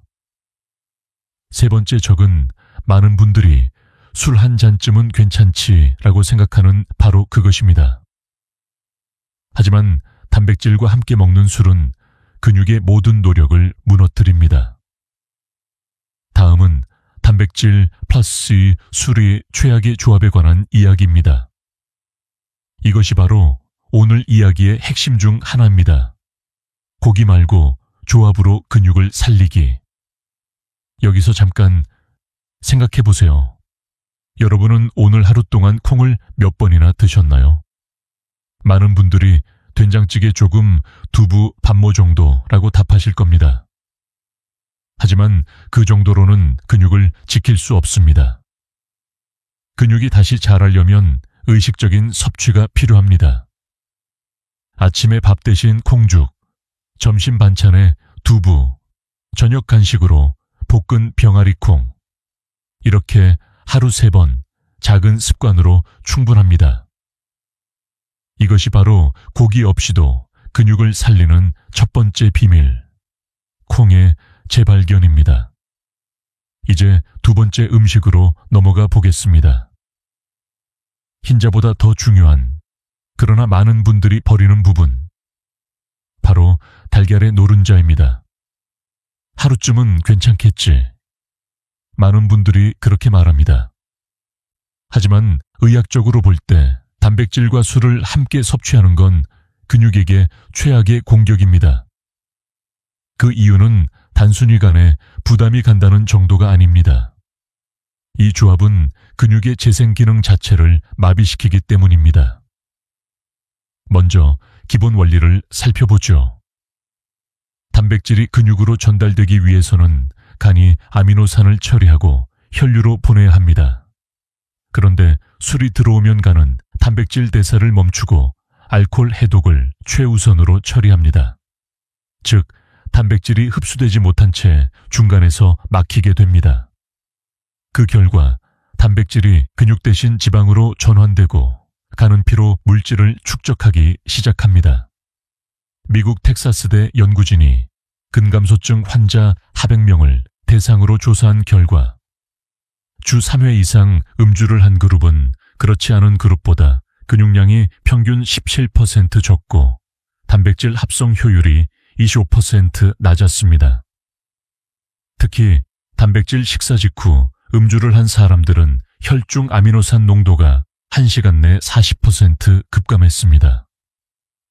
세 번째 적은 많은 분들이 술 한 잔쯤은 괜찮지라고 생각하는 바로 그것입니다. 하지만 단백질과 함께 먹는 술은 근육의 모든 노력을 무너뜨립니다. 다음은 단백질 플러스 술의 최악의 조합에 관한 이야기입니다. 이것이 바로 오늘 이야기의 핵심 중 하나입니다. 고기 말고 조합으로 근육을 살리기. 여기서 잠깐 생각해 보세요. 여러분은 오늘 하루 동안 콩을 몇 번이나 드셨나요? 많은 분들이 된장찌개 조금, 두부, 반모 정도라고 답하실 겁니다. 하지만 그 정도로는 근육을 지킬 수 없습니다. 근육이 다시 자라려면 의식적인 섭취가 필요합니다. 아침에 밥 대신 콩죽, 점심 반찬에 두부, 저녁 간식으로 볶은 병아리콩. 이렇게 하루 3번 작은 습관으로 충분합니다. 이것이 바로 고기 없이도 근육을 살리는 첫 번째 비밀, 콩의 재발견입니다. 이제 두 번째 음식으로 넘어가 보겠습니다. 흰자보다 더 중요한, 그러나 많은 분들이 버리는 부분, 바로 달걀의 노른자입니다. 하루쯤은 괜찮겠지. 많은 분들이 그렇게 말합니다. 하지만 의학적으로 볼 때 단백질과 술을 함께 섭취하는 건 근육에게 최악의 공격입니다. 그 이유는 단순히 간에 부담이 간다는 정도가 아닙니다. 이 조합은 근육의 재생 기능 자체를 마비시키기 때문입니다. 먼저 기본 원리를 살펴보죠. 단백질이 근육으로 전달되기 위해서는 간이 아미노산을 처리하고 혈류로 보내야 합니다. 그런데 술이 들어오면 간은 단백질 대사를 멈추고 알코올 해독을 최우선으로 처리합니다. 즉, 단백질이 흡수되지 못한 채 중간에서 막히게 됩니다. 그 결과 단백질이 근육 대신 지방으로 전환되고 가는 피로 물질을 축적하기 시작합니다. 미국 텍사스대 연구진이 근감소증 환자 400명을 대상으로 조사한 결과 주 3회 이상 음주를 한 그룹은 그렇지 않은 그룹보다 근육량이 평균 17% 적고 단백질 합성 효율이 25% 낮았습니다. 특히 단백질 식사 직후 음주를 한 사람들은 혈중 아미노산 농도가 1시간 내 40% 급감했습니다.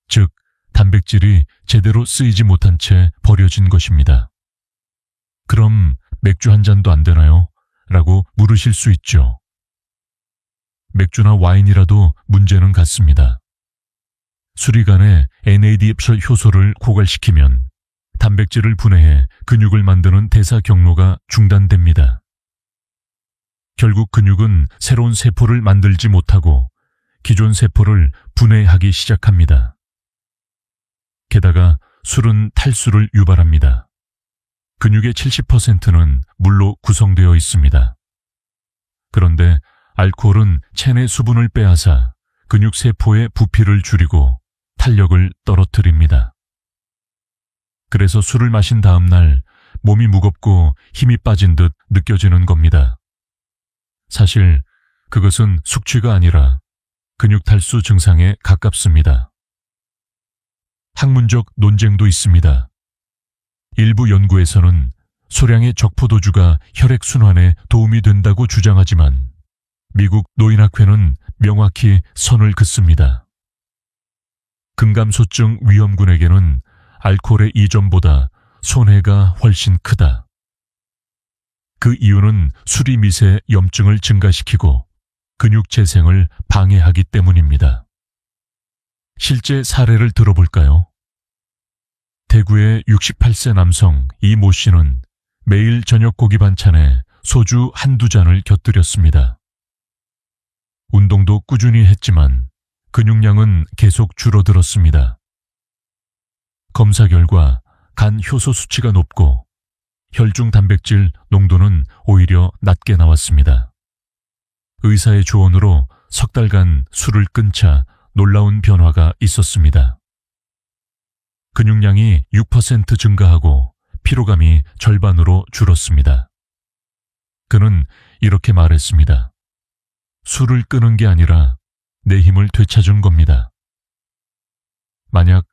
즉, 단백질이 제대로 쓰이지 못한 채 버려진 것입니다. 그럼 맥주 한 잔도 안 되나요? 라고 물으실 수 있죠. 맥주나 와인이라도 문제는 같습니다. 술이 간에 NADH 효소를 고갈시키면 단백질을 분해해 근육을 만드는 대사 경로가 중단됩니다. 결국 근육은 새로운 세포를 만들지 못하고 기존 세포를 분해하기 시작합니다. 게다가 술은 탈수를 유발합니다. 근육의 70%는 물로 구성되어 있습니다. 그런데 알코올은 체내 수분을 빼앗아 근육 세포의 부피를 줄이고 탄력을 떨어뜨립니다. 그래서 술을 마신 다음 날 몸이 무겁고 힘이 빠진 듯 느껴지는 겁니다. 사실 그것은 숙취가 아니라 근육 탈수 증상에 가깝습니다. 학문적 논쟁도 있습니다. 일부 연구에서는 소량의 적포도주가 혈액순환에 도움이 된다고 주장하지만 미국 노인학회는 명확히 선을 긋습니다. 근감소증 위험군에게는 알코올의 이점보다 손해가 훨씬 크다. 그 이유는 술이 미세 염증을 증가시키고 근육 재생을 방해하기 때문입니다. 실제 사례를 들어볼까요? 대구의 68세 남성 이모 씨는 매일 저녁 고기 반찬에 소주 한두 잔을 곁들였습니다. 운동도 꾸준히 했지만 근육량은 계속 줄어들었습니다. 검사 결과 간 효소 수치가 높고 혈중 단백질 농도는 오히려 낮게 나왔습니다. 의사의 조언으로 석 달간 술을 끊자 놀라운 변화가 있었습니다. 근육량이 6% 증가하고 피로감이 절반으로 줄었습니다. 그는 이렇게 말했습니다. 술을 끊은 게 아니라 내 힘을 되찾은 겁니다. 만약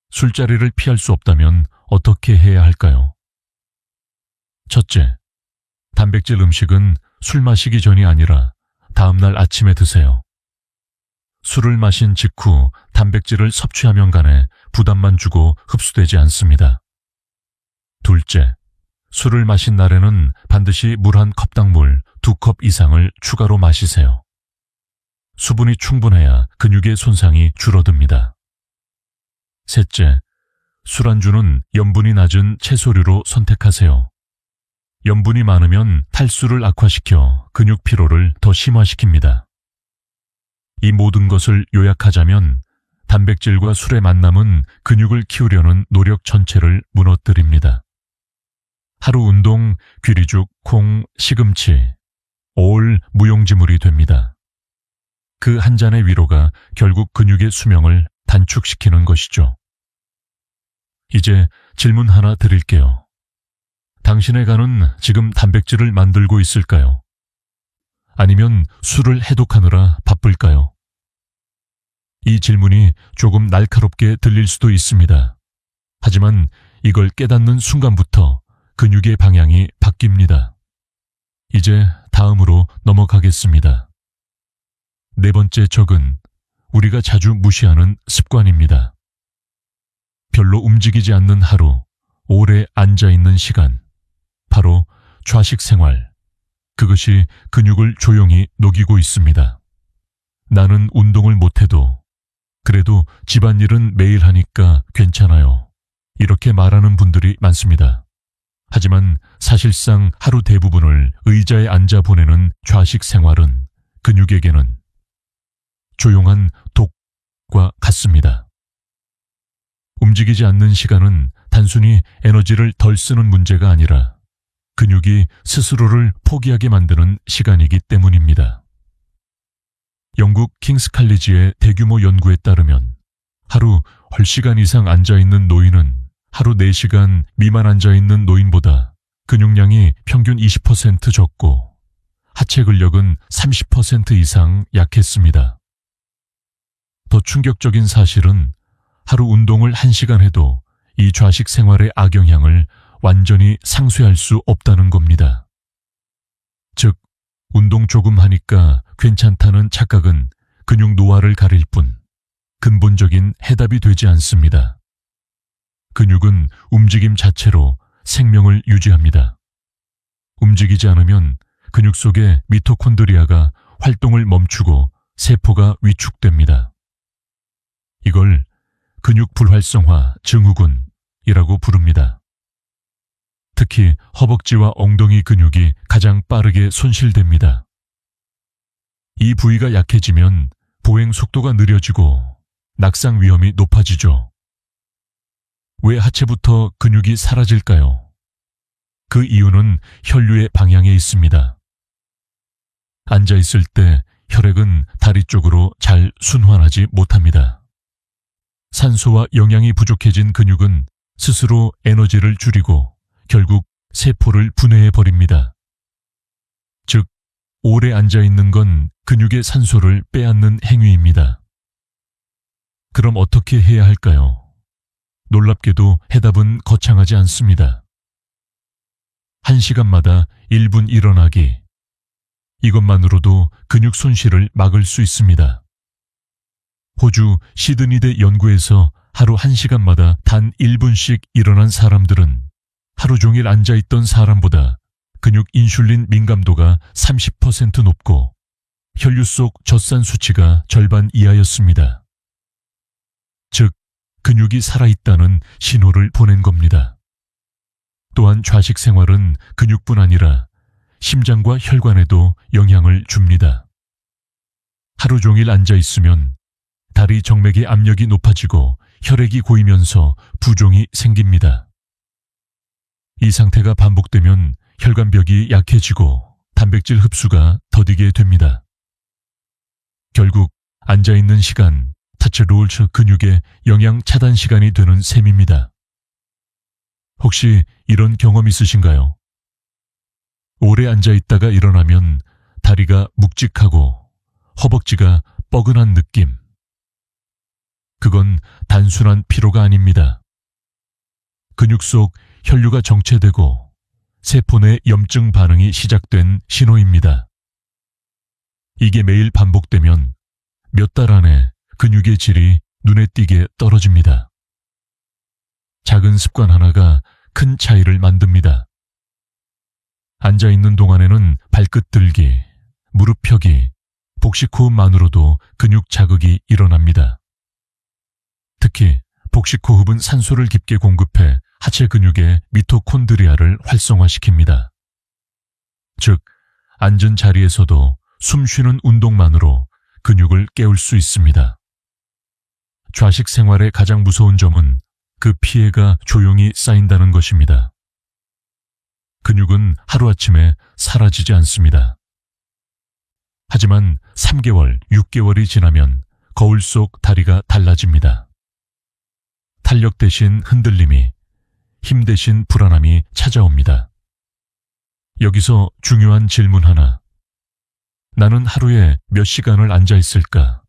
술자리를 피할 수 없다면 어떻게 해야 할까요? 첫째, 단백질 음식은 술 마시기 전이 아니라 다음날 아침에 드세요. 술을 마신 직후 단백질을 섭취하면 간에 부담만 주고 흡수되지 않습니다. 둘째, 술을 마신 날에는 반드시 물 한 컵당 물 2컵 이상을 추가로 마시세요. 수분이 충분해야 근육의 손상이 줄어듭니다. 셋째, 술안주는 염분이 낮은 채소류로 선택하세요. 염분이 많으면 탈수를 악화시켜 근육 피로를 더 심화시킵니다. 이 모든 것을 요약하자면 단백질과 술의 만남은 근육을 키우려는 노력 전체를 무너뜨립니다. 하루 운동, 귀리죽, 콩, 시금치, 올 무용지물이 됩니다. 그 한 잔의 위로가 결국 근육의 수명을 단축시키는 것이죠. 이제 질문 하나 드릴게요. 당신의 간은 지금 단백질을 만들고 있을까요? 아니면 술을 해독하느라 바쁠까요? 이 질문이 조금 날카롭게 들릴 수도 있습니다. 하지만 이걸 깨닫는 순간부터 근육의 방향이 바뀝니다. 이제 다음으로 넘어가겠습니다. 네 번째 적은 우리가 자주 무시하는 습관입니다. 별로 움직이지 않는 하루, 오래 앉아있는 시간, 바로 좌식 생활. 그것이 근육을 조용히 녹이고 있습니다. 나는 운동을 못해도 그래도 집안일은 매일 하니까 괜찮아요. 이렇게 말하는 분들이 많습니다. 하지만 사실상 하루 대부분을 의자에 앉아 보내는 좌식 생활은 근육에게는 조용한 독과 같습니다. 움직이지 않는 시간은 단순히 에너지를 덜 쓰는 문제가 아니라 근육이 스스로를 포기하게 만드는 시간이기 때문입니다. 영국 킹스 칼리지의 대규모 연구에 따르면 하루 10시간 이상 앉아있는 노인은 하루 4시간 미만 앉아있는 노인보다 근육량이 평균 20% 적고 하체 근력은 30% 이상 약했습니다. 더 충격적인 사실은 하루 운동을 1시간 해도 이 좌식 생활의 악영향을 완전히 상쇄할 수 없다는 겁니다. 즉, 운동 조금 하니까 괜찮다는 착각은 근육 노화를 가릴 뿐 근본적인 해답이 되지 않습니다. 근육은 움직임 자체로 생명을 유지합니다. 움직이지 않으면 근육 속의 미토콘드리아가 활동을 멈추고 세포가 위축됩니다. 이걸 근육 불활성화 증후군이라고 부릅니다. 특히 허벅지와 엉덩이 근육이 가장 빠르게 손실됩니다. 이 부위가 약해지면 보행 속도가 느려지고 낙상 위험이 높아지죠. 왜 하체부터 근육이 사라질까요? 그 이유는 혈류의 방향에 있습니다. 앉아있을 때 혈액은 다리 쪽으로 잘 순환하지 못합니다. 산소와 영양이 부족해진 근육은 스스로 에너지를 줄이고 결국 세포를 분해해버립니다. 즉, 오래 앉아있는 건 근육의 산소를 빼앗는 행위입니다. 그럼 어떻게 해야 할까요? 놀랍게도 해답은 거창하지 않습니다. 1시간마다 1분 일어나기. 이것만으로도 근육 손실을 막을 수 있습니다. 호주 시드니대 연구에서 하루 1시간마다 단 1분씩 일어난 사람들은 하루 종일 앉아있던 사람보다 근육 인슐린 민감도가 30% 높고 혈류 속 젖산 수치가 절반 이하였습니다. 즉, 근육이 살아있다는 신호를 보낸 겁니다. 또한 좌식 생활은 근육뿐 아니라 심장과 혈관에도 영향을 줍니다. 하루 종일 앉아있으면 다리 정맥의 압력이 높아지고 혈액이 고이면서 부종이 생깁니다. 이 상태가 반복되면 혈관벽이 약해지고 단백질 흡수가 더디게 됩니다. 결국 앉아있는 시간, 타체 롤처 근육의 영양 차단 시간이 되는 셈입니다. 혹시 이런 경험 있으신가요? 오래 앉아있다가 일어나면 다리가 묵직하고 허벅지가 뻐근한 느낌. 그건 단순한 피로가 아닙니다. 근육 속 혈류가 정체되고 세포 내 염증 반응이 시작된 신호입니다. 이게 매일 반복되면 몇 달 안에 근육의 질이 눈에 띄게 떨어집니다. 작은 습관 하나가 큰 차이를 만듭니다. 앉아있는 동안에는 발끝 들기, 무릎 펴기, 복식 호흡만으로도 근육 자극이 일어납니다. 특히 복식 호흡은 산소를 깊게 공급해 하체 근육의 미토콘드리아를 활성화시킵니다. 즉, 앉은 자리에서도 숨 쉬는 운동만으로 근육을 깨울 수 있습니다. 좌식 생활의 가장 무서운 점은 그 피해가 조용히 쌓인다는 것입니다. 근육은 하루아침에 사라지지 않습니다. 하지만 3개월, 6개월이 지나면 거울 속 다리가 달라집니다. 탄력 대신 흔들림이, 힘 대신 불안함이 찾아옵니다. 여기서 중요한 질문 하나. 나는 하루에 몇 시간을 앉아 있을까?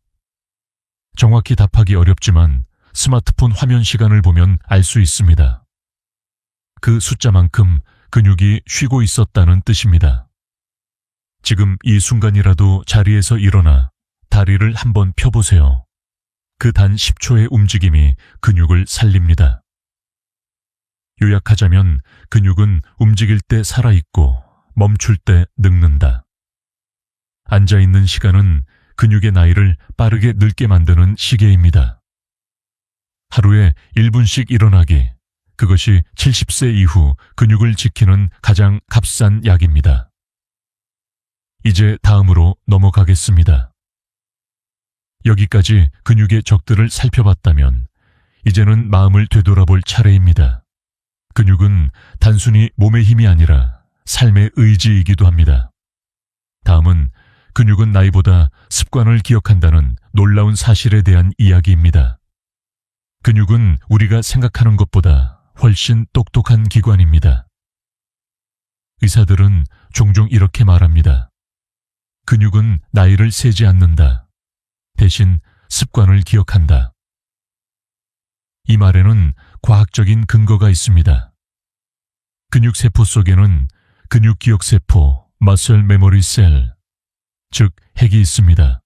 정확히 답하기 어렵지만 스마트폰 화면 시간을 보면 알 수 있습니다. 그 숫자만큼 근육이 쉬고 있었다는 뜻입니다. 지금 이 순간이라도 자리에서 일어나 다리를 한번 펴보세요. 그 단 10초의 움직임이 근육을 살립니다. 요약하자면 근육은 움직일 때 살아있고 멈출 때 늙는다. 앉아있는 시간은 근육의 나이를 빠르게 늙게 만드는 시계입니다. 하루에 1분씩 일어나기, 그것이 70세 이후 근육을 지키는 가장 값싼 약입니다. 이제 다음으로 넘어가겠습니다. 여기까지 근육의 적들을 살펴봤다면 이제는 마음을 되돌아볼 차례입니다. 근육은 단순히 몸의 힘이 아니라 삶의 의지이기도 합니다. 다음은 근육은 나이보다 습관을 기억한다는 놀라운 사실에 대한 이야기입니다. 근육은 우리가 생각하는 것보다 훨씬 똑똑한 기관입니다. 의사들은 종종 이렇게 말합니다. 근육은 나이를 세지 않는다. 대신 습관을 기억한다. 이 말에는 과학적인 근거가 있습니다. 근육세포 속에는 근육기억세포, muscle memory cell, 즉 핵이 있습니다.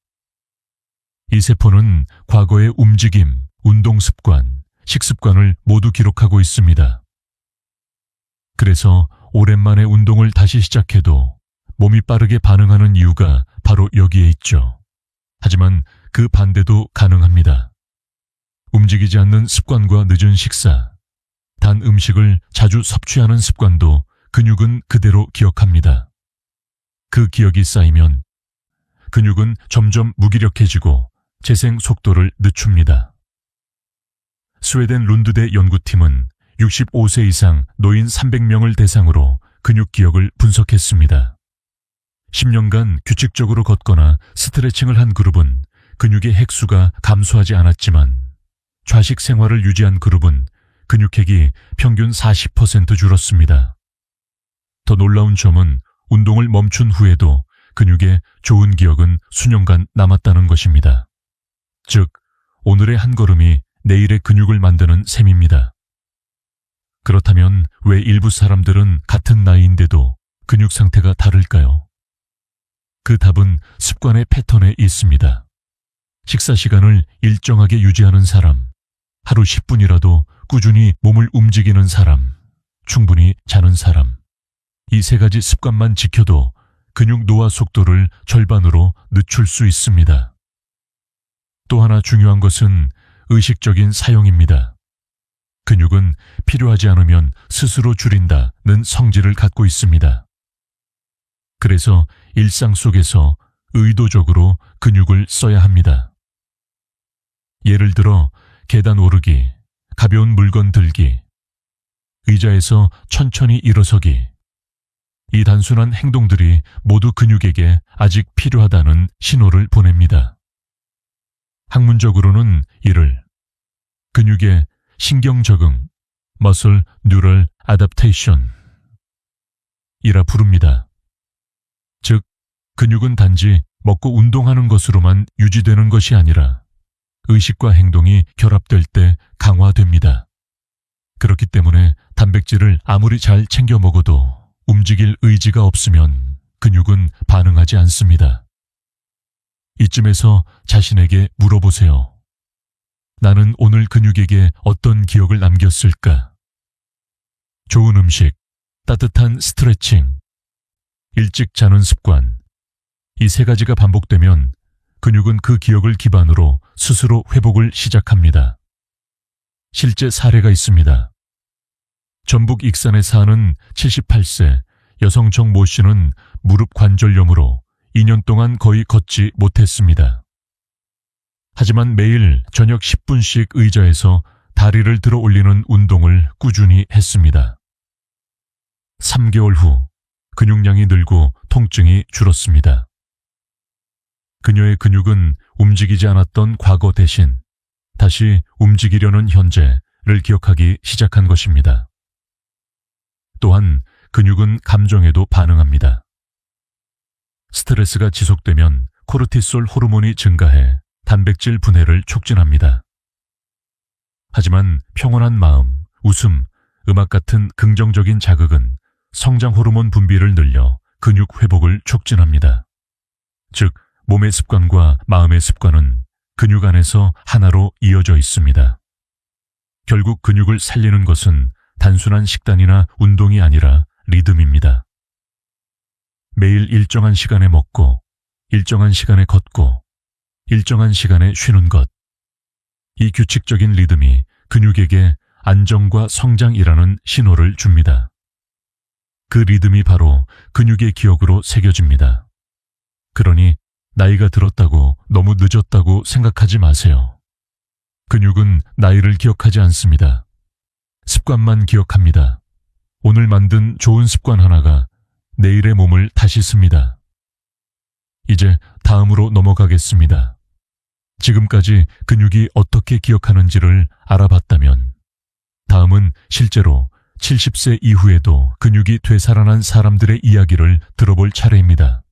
이 세포는 과거의 움직임, 운동습관, 식습관을 모두 기록하고 있습니다. 그래서 오랜만에 운동을 다시 시작해도 몸이 빠르게 반응하는 이유가 바로 여기에 있죠. 하지만 그 반대도 가능합니다. 움직이지 않는 습관과 늦은 식사, 단 음식을 자주 섭취하는 습관도 근육은 그대로 기억합니다. 그 기억이 쌓이면 근육은 점점 무기력해지고 재생 속도를 늦춥니다. 스웨덴 룬드대 연구팀은 65세 이상 노인 300명을 대상으로 근육 기억을 분석했습니다. 10년간 규칙적으로 걷거나 스트레칭을 한 그룹은 근육의 핵수가 감소하지 않았지만 좌식 생활을 유지한 그룹은 근육핵이 평균 40% 줄었습니다. 더 놀라운 점은 운동을 멈춘 후에도 근육의 좋은 기억은 수년간 남았다는 것입니다. 즉, 오늘의 한 걸음이 내일의 근육을 만드는 셈입니다. 그렇다면 왜 일부 사람들은 같은 나이인데도 근육 상태가 다를까요? 그 답은 습관의 패턴에 있습니다. 식사 시간을 일정하게 유지하는 사람, 하루 10분이라도 꾸준히 몸을 움직이는 사람, 충분히 자는 사람, 이 세 가지 습관만 지켜도 근육 노화 속도를 절반으로 늦출 수 있습니다. 또 하나 중요한 것은 의식적인 사용입니다. 근육은 필요하지 않으면 스스로 줄인다는 성질을 갖고 있습니다. 그래서 일상 속에서 의도적으로 근육을 써야 합니다. 예를 들어 계단 오르기, 가벼운 물건 들기, 의자에서 천천히 일어서기. 이 단순한 행동들이 모두 근육에게 아직 필요하다는 신호를 보냅니다. 학문적으로는 이를 근육의 신경 적응, muscle neural adaptation 이라 부릅니다. 즉, 근육은 단지 먹고 운동하는 것으로만 유지되는 것이 아니라 의식과 행동이 결합될 때 강화됩니다. 그렇기 때문에 단백질을 아무리 잘 챙겨 먹어도 움직일 의지가 없으면 근육은 반응하지 않습니다. 이쯤에서 자신에게 물어보세요. 나는 오늘 근육에게 어떤 기억을 남겼을까? 좋은 음식, 따뜻한 스트레칭, 일찍 자는 습관, 이 세 가지가 반복되면 근육은 그 기억을 기반으로 스스로 회복을 시작합니다. 실제 사례가 있습니다. 전북 익산에 사는 78세 여성 정모 씨는 무릎 관절염으로 2년 동안 거의 걷지 못했습니다. 하지만 매일 저녁 10분씩 의자에서 다리를 들어 올리는 운동을 꾸준히 했습니다. 3개월 후 근육량이 늘고 통증이 줄었습니다. 그녀의 근육은 움직이지 않았던 과거 대신 다시 움직이려는 현재를 기억하기 시작한 것입니다. 또한 근육은 감정에도 반응합니다. 스트레스가 지속되면 코르티솔 호르몬이 증가해 단백질 분해를 촉진합니다. 하지만 평온한 마음, 웃음, 음악 같은 긍정적인 자극은 성장 호르몬 분비를 늘려 근육 회복을 촉진합니다. 즉, 몸의 습관과 마음의 습관은 근육 안에서 하나로 이어져 있습니다. 결국 근육을 살리는 것은 단순한 식단이나 운동이 아니라 리듬입니다. 매일 일정한 시간에 먹고, 일정한 시간에 걷고, 일정한 시간에 쉬는 것. 이 규칙적인 리듬이 근육에게 안정과 성장이라는 신호를 줍니다. 그 리듬이 바로 근육의 기억으로 새겨집니다. 그러니 나이가 들었다고 너무 늦었다고 생각하지 마세요. 근육은 나이를 기억하지 않습니다. 습관만 기억합니다. 오늘 만든 좋은 습관 하나가 내일의 몸을 다시 씁니다. 이제 다음으로 넘어가겠습니다. 지금까지 근육이 어떻게 기억하는지를 알아봤다면 다음은 실제로 70세 이후에도 근육이 되살아난 사람들의 이야기를 들어볼 차례입니다.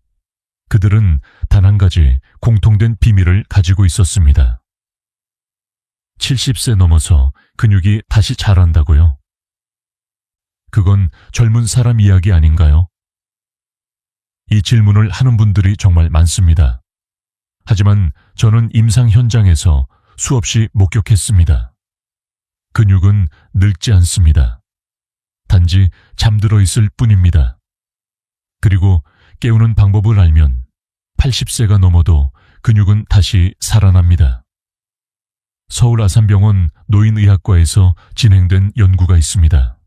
그들은 단 한 가지 공통된 비밀을 가지고 있었습니다. 70세 넘어서 근육이 다시 자란다고요? 그건 젊은 사람 이야기 아닌가요? 이 질문을 하는 분들이 정말 많습니다. 하지만 저는 임상 현장에서 수없이 목격했습니다. 근육은 늙지 않습니다. 단지 잠들어 있을 뿐입니다. 그리고 깨우는 방법을 알면 80세가 넘어도 근육은 다시 살아납니다. 서울 아산병원 노인의학과에서 진행된 연구가 있습니다.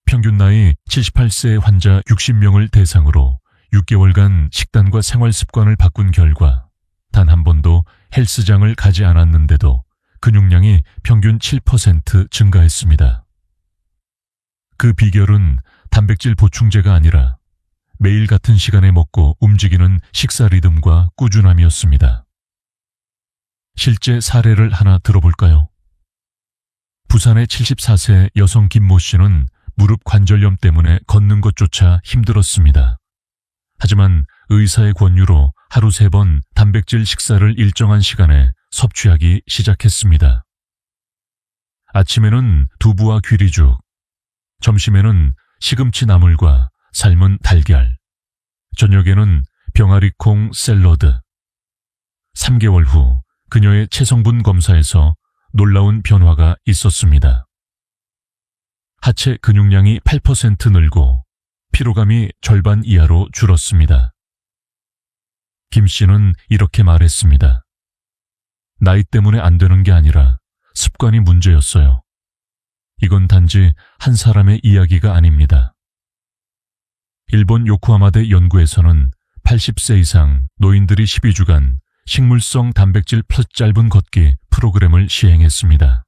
평균 나이 78세 환자 60명을 대상으로 6개월간 식단과 생활 습관을 바꾼 결과 단 한 번도 헬스장을 가지 않았는데도 근육량이 평균 7% 증가했습니다. 그 비결은 단백질 보충제가 아니라 매일 같은 시간에 먹고 움직이는 식사 리듬과 꾸준함이었습니다. 실제 사례를 하나 들어볼까요? 부산의 74세 여성 김모 씨는 무릎 관절염 때문에 걷는 것조차 힘들었습니다. 하지만 의사의 권유로 하루 3번 단백질 식사를 일정한 시간에 섭취하기 시작했습니다. 아침에는 두부와 귀리죽, 점심에는 시금치 나물과 삶은 달걀, 저녁에는 병아리콩 샐러드. 3개월 후 그녀의 체성분 검사에서 놀라운 변화가 있었습니다. 하체 근육량이 8% 늘고 피로감이 절반 이하로 줄었습니다. 김 씨는 이렇게 말했습니다. 나이 때문에 안 되는 게 아니라 습관이 문제였어요. 이건 단지 한 사람의 이야기가 아닙니다. 일본 요코하마대 연구에서는 80세 이상 노인들이 12주간 식물성 단백질 플러스 짧은 걷기 프로그램을 시행했습니다.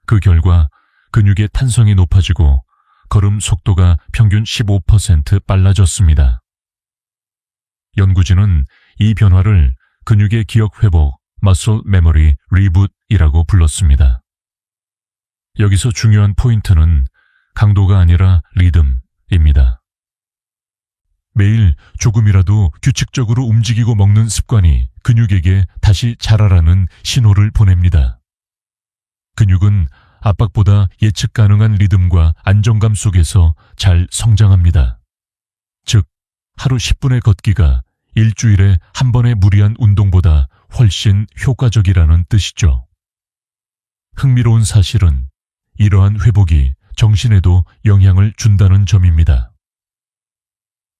그 결과 근육의 탄성이 높아지고 걸음 속도가 평균 15% 빨라졌습니다. 연구진은 이 변화를 근육의 기억 회복, muscle memory reboot이라고 불렀습니다. 여기서 중요한 포인트는 강도가 아니라 리듬입니다. 매일 조금이라도 규칙적으로 움직이고 먹는 습관이 근육에게 다시 자라라는 신호를 보냅니다. 근육은 압박보다 예측 가능한 리듬과 안정감 속에서 잘 성장합니다. 즉, 하루 10분의 걷기가 일주일에 한 번의 무리한 운동보다 훨씬 효과적이라는 뜻이죠. 흥미로운 사실은 이러한 회복이 정신에도 영향을 준다는 점입니다.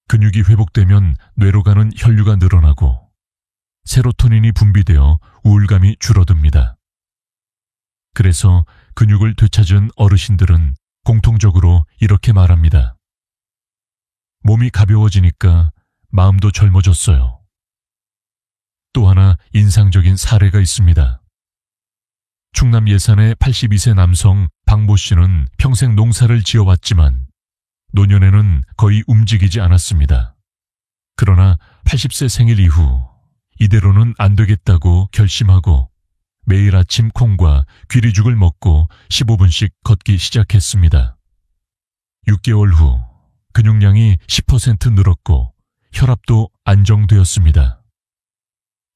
근육이 회복되면 뇌로 가는 혈류가 늘어나고 세로토닌이 분비되어 우울감이 줄어듭니다. 그래서 근육을 되찾은 어르신들은 공통적으로 이렇게 말합니다. 몸이 가벼워지니까 마음도 젊어졌어요. 또 하나 인상적인 사례가 있습니다. 충남 예산의 82세 남성 박모 씨는 평생 농사를 지어왔지만 노년에는 거의 움직이지 않았습니다. 그러나 80세 생일 이후 이대로는 안 되겠다고 결심하고 매일 아침 콩과 귀리죽을 먹고 15분씩 걷기 시작했습니다. 6개월 후 근육량이 10% 늘었고 혈압도 안정되었습니다.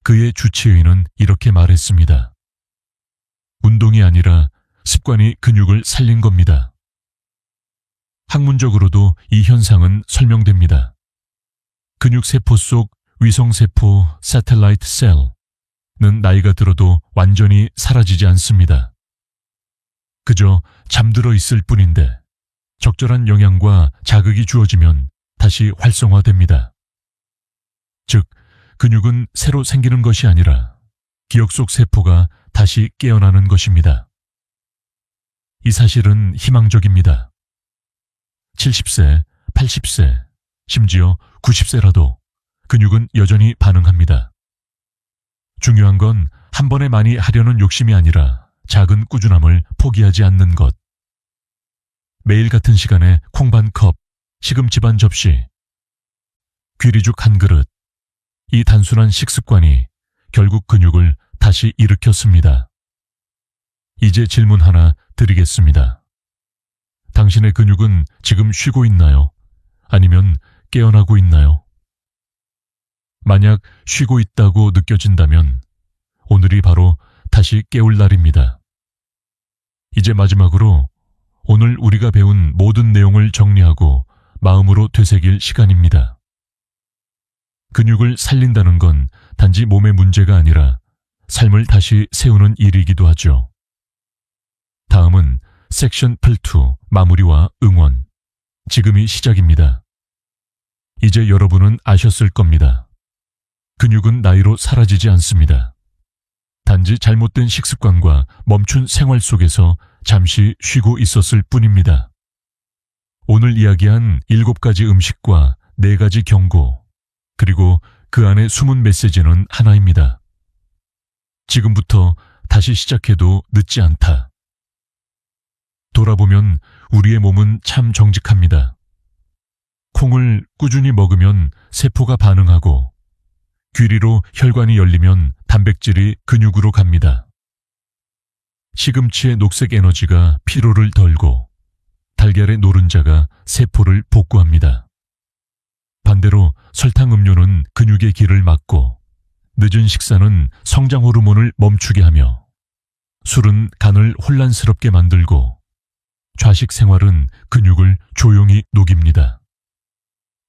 그의 주치의는 이렇게 말했습니다. 운동이 아니라 습관이 근육을 살린 겁니다. 학문적으로도 이 현상은 설명됩니다. 근육세포 속 위성세포 (Satellite Cell) 나이가 들어도 완전히 사라지지 않습니다. 그저 잠들어 있을 뿐인데 적절한 영양과 자극이 주어지면 다시 활성화됩니다. 즉, 근육은 새로 생기는 것이 아니라 기억 속 세포가 다시 깨어나는 것입니다. 이 사실은 희망적입니다. 70세, 80세, 심지어 90세라도 근육은 여전히 반응합니다. 중요한 건 한 번에 많이 하려는 욕심이 아니라 작은 꾸준함을 포기하지 않는 것. 매일 같은 시간에 콩 반 컵, 시금치 반 접시, 귀리죽 한 그릇. 이 단순한 식습관이 결국 근육을 다시 일으켰습니다. 이제 질문 하나 드리겠습니다. 당신의 근육은 지금 쉬고 있나요? 아니면 깨어나고 있나요? 만약 쉬고 있다고 느껴진다면 오늘이 바로 다시 깨울 날입니다. 이제 마지막으로 오늘 우리가 배운 모든 내용을 정리하고 마음으로 되새길 시간입니다. 근육을 살린다는 건 단지 몸의 문제가 아니라 삶을 다시 세우는 일이기도 하죠. 다음은 섹션 8-2 마무리와 응원. 지금이 시작입니다. 이제 여러분은 아셨을 겁니다. 근육은 나이로 사라지지 않습니다. 단지 잘못된 식습관과 멈춘 생활 속에서 잠시 쉬고 있었을 뿐입니다. 오늘 이야기한 7가지 음식과 4가지 경고, 그리고 그 안에 숨은 메시지는 하나입니다. 지금부터 다시 시작해도 늦지 않다. 돌아보면 우리의 몸은 참 정직합니다. 콩을 꾸준히 먹으면 세포가 반응하고, 귀리로 혈관이 열리면 단백질이 근육으로 갑니다. 시금치의 녹색 에너지가 피로를 덜고, 달걀의 노른자가 세포를 복구합니다. 반대로 설탕 음료는 근육의 길을 막고, 늦은 식사는 성장 호르몬을 멈추게 하며, 술은 간을 혼란스럽게 만들고, 좌식 생활은 근육을 조용히 녹입니다.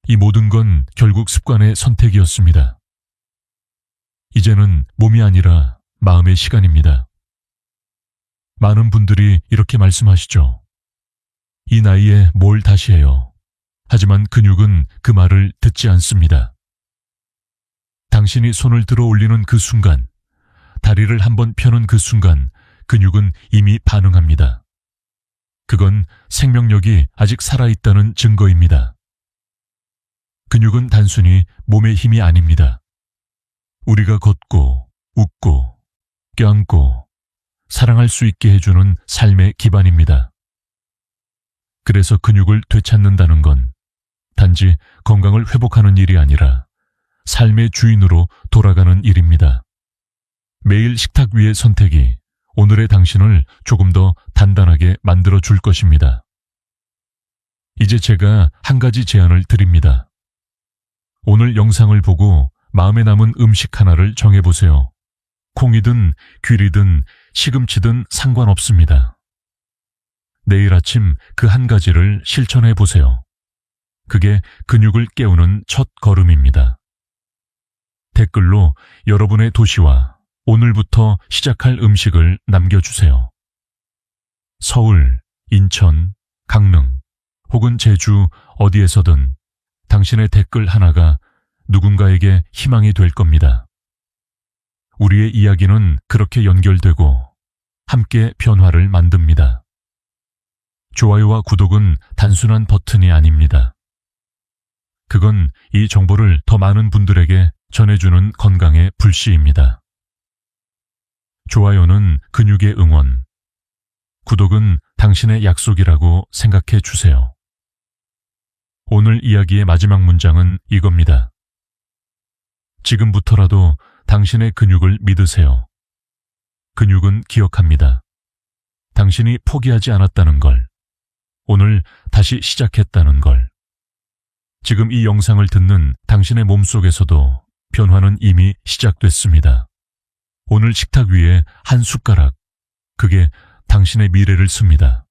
이 모든 건 결국 습관의 선택이었습니다. 이제는 몸이 아니라 마음의 시간입니다. 많은 분들이 이렇게 말씀하시죠. 이 나이에 뭘 다시 해요. 하지만 근육은 그 말을 듣지 않습니다. 당신이 손을 들어 올리는 그 순간, 다리를 한번 펴는 그 순간, 근육은 이미 반응합니다. 그건 생명력이 아직 살아있다는 증거입니다. 근육은 단순히 몸의 힘이 아닙니다. 우리가 걷고, 웃고, 껴안고, 사랑할 수 있게 해주는 삶의 기반입니다. 그래서 근육을 되찾는다는 건 단지 건강을 회복하는 일이 아니라 삶의 주인으로 돌아가는 일입니다. 매일 식탁 위의 선택이 오늘의 당신을 조금 더 단단하게 만들어 줄 것입니다. 이제 제가 한 가지 제안을 드립니다. 오늘 영상을 보고 마음에 남은 음식 하나를 정해보세요. 콩이든 귀리든 시금치든 상관없습니다. 내일 아침 그 한 가지를 실천해 보세요. 그게 근육을 깨우는 첫 걸음입니다. 댓글로 여러분의 도시와 오늘부터 시작할 음식을 남겨주세요. 서울, 인천, 강릉, 혹은 제주 어디에서든 당신의 댓글 하나가 누군가에게 희망이 될 겁니다. 우리의 이야기는 그렇게 연결되고 함께 변화를 만듭니다. 좋아요와 구독은 단순한 버튼이 아닙니다. 그건 이 정보를 더 많은 분들에게 전해주는 건강의 불씨입니다. 좋아요는 근육의 응원, 구독은 당신의 약속이라고 생각해 주세요. 오늘 이야기의 마지막 문장은 이겁니다. 지금부터라도 당신의 근육을 믿으세요. 근육은 기억합니다. 당신이 포기하지 않았다는 걸, 오늘 다시 시작했다는 걸. 지금 이 영상을 듣는 당신의 몸속에서도 변화는 이미 시작됐습니다. 오늘 식탁 위에 한 숟가락, 그게 당신의 미래를 씁니다.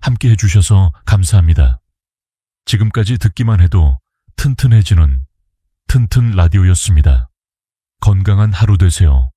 함께 해주셔서 감사합니다. 지금까지 듣기만 해도 튼튼해지는 튼튼 라디오였습니다. 건강한 하루 되세요.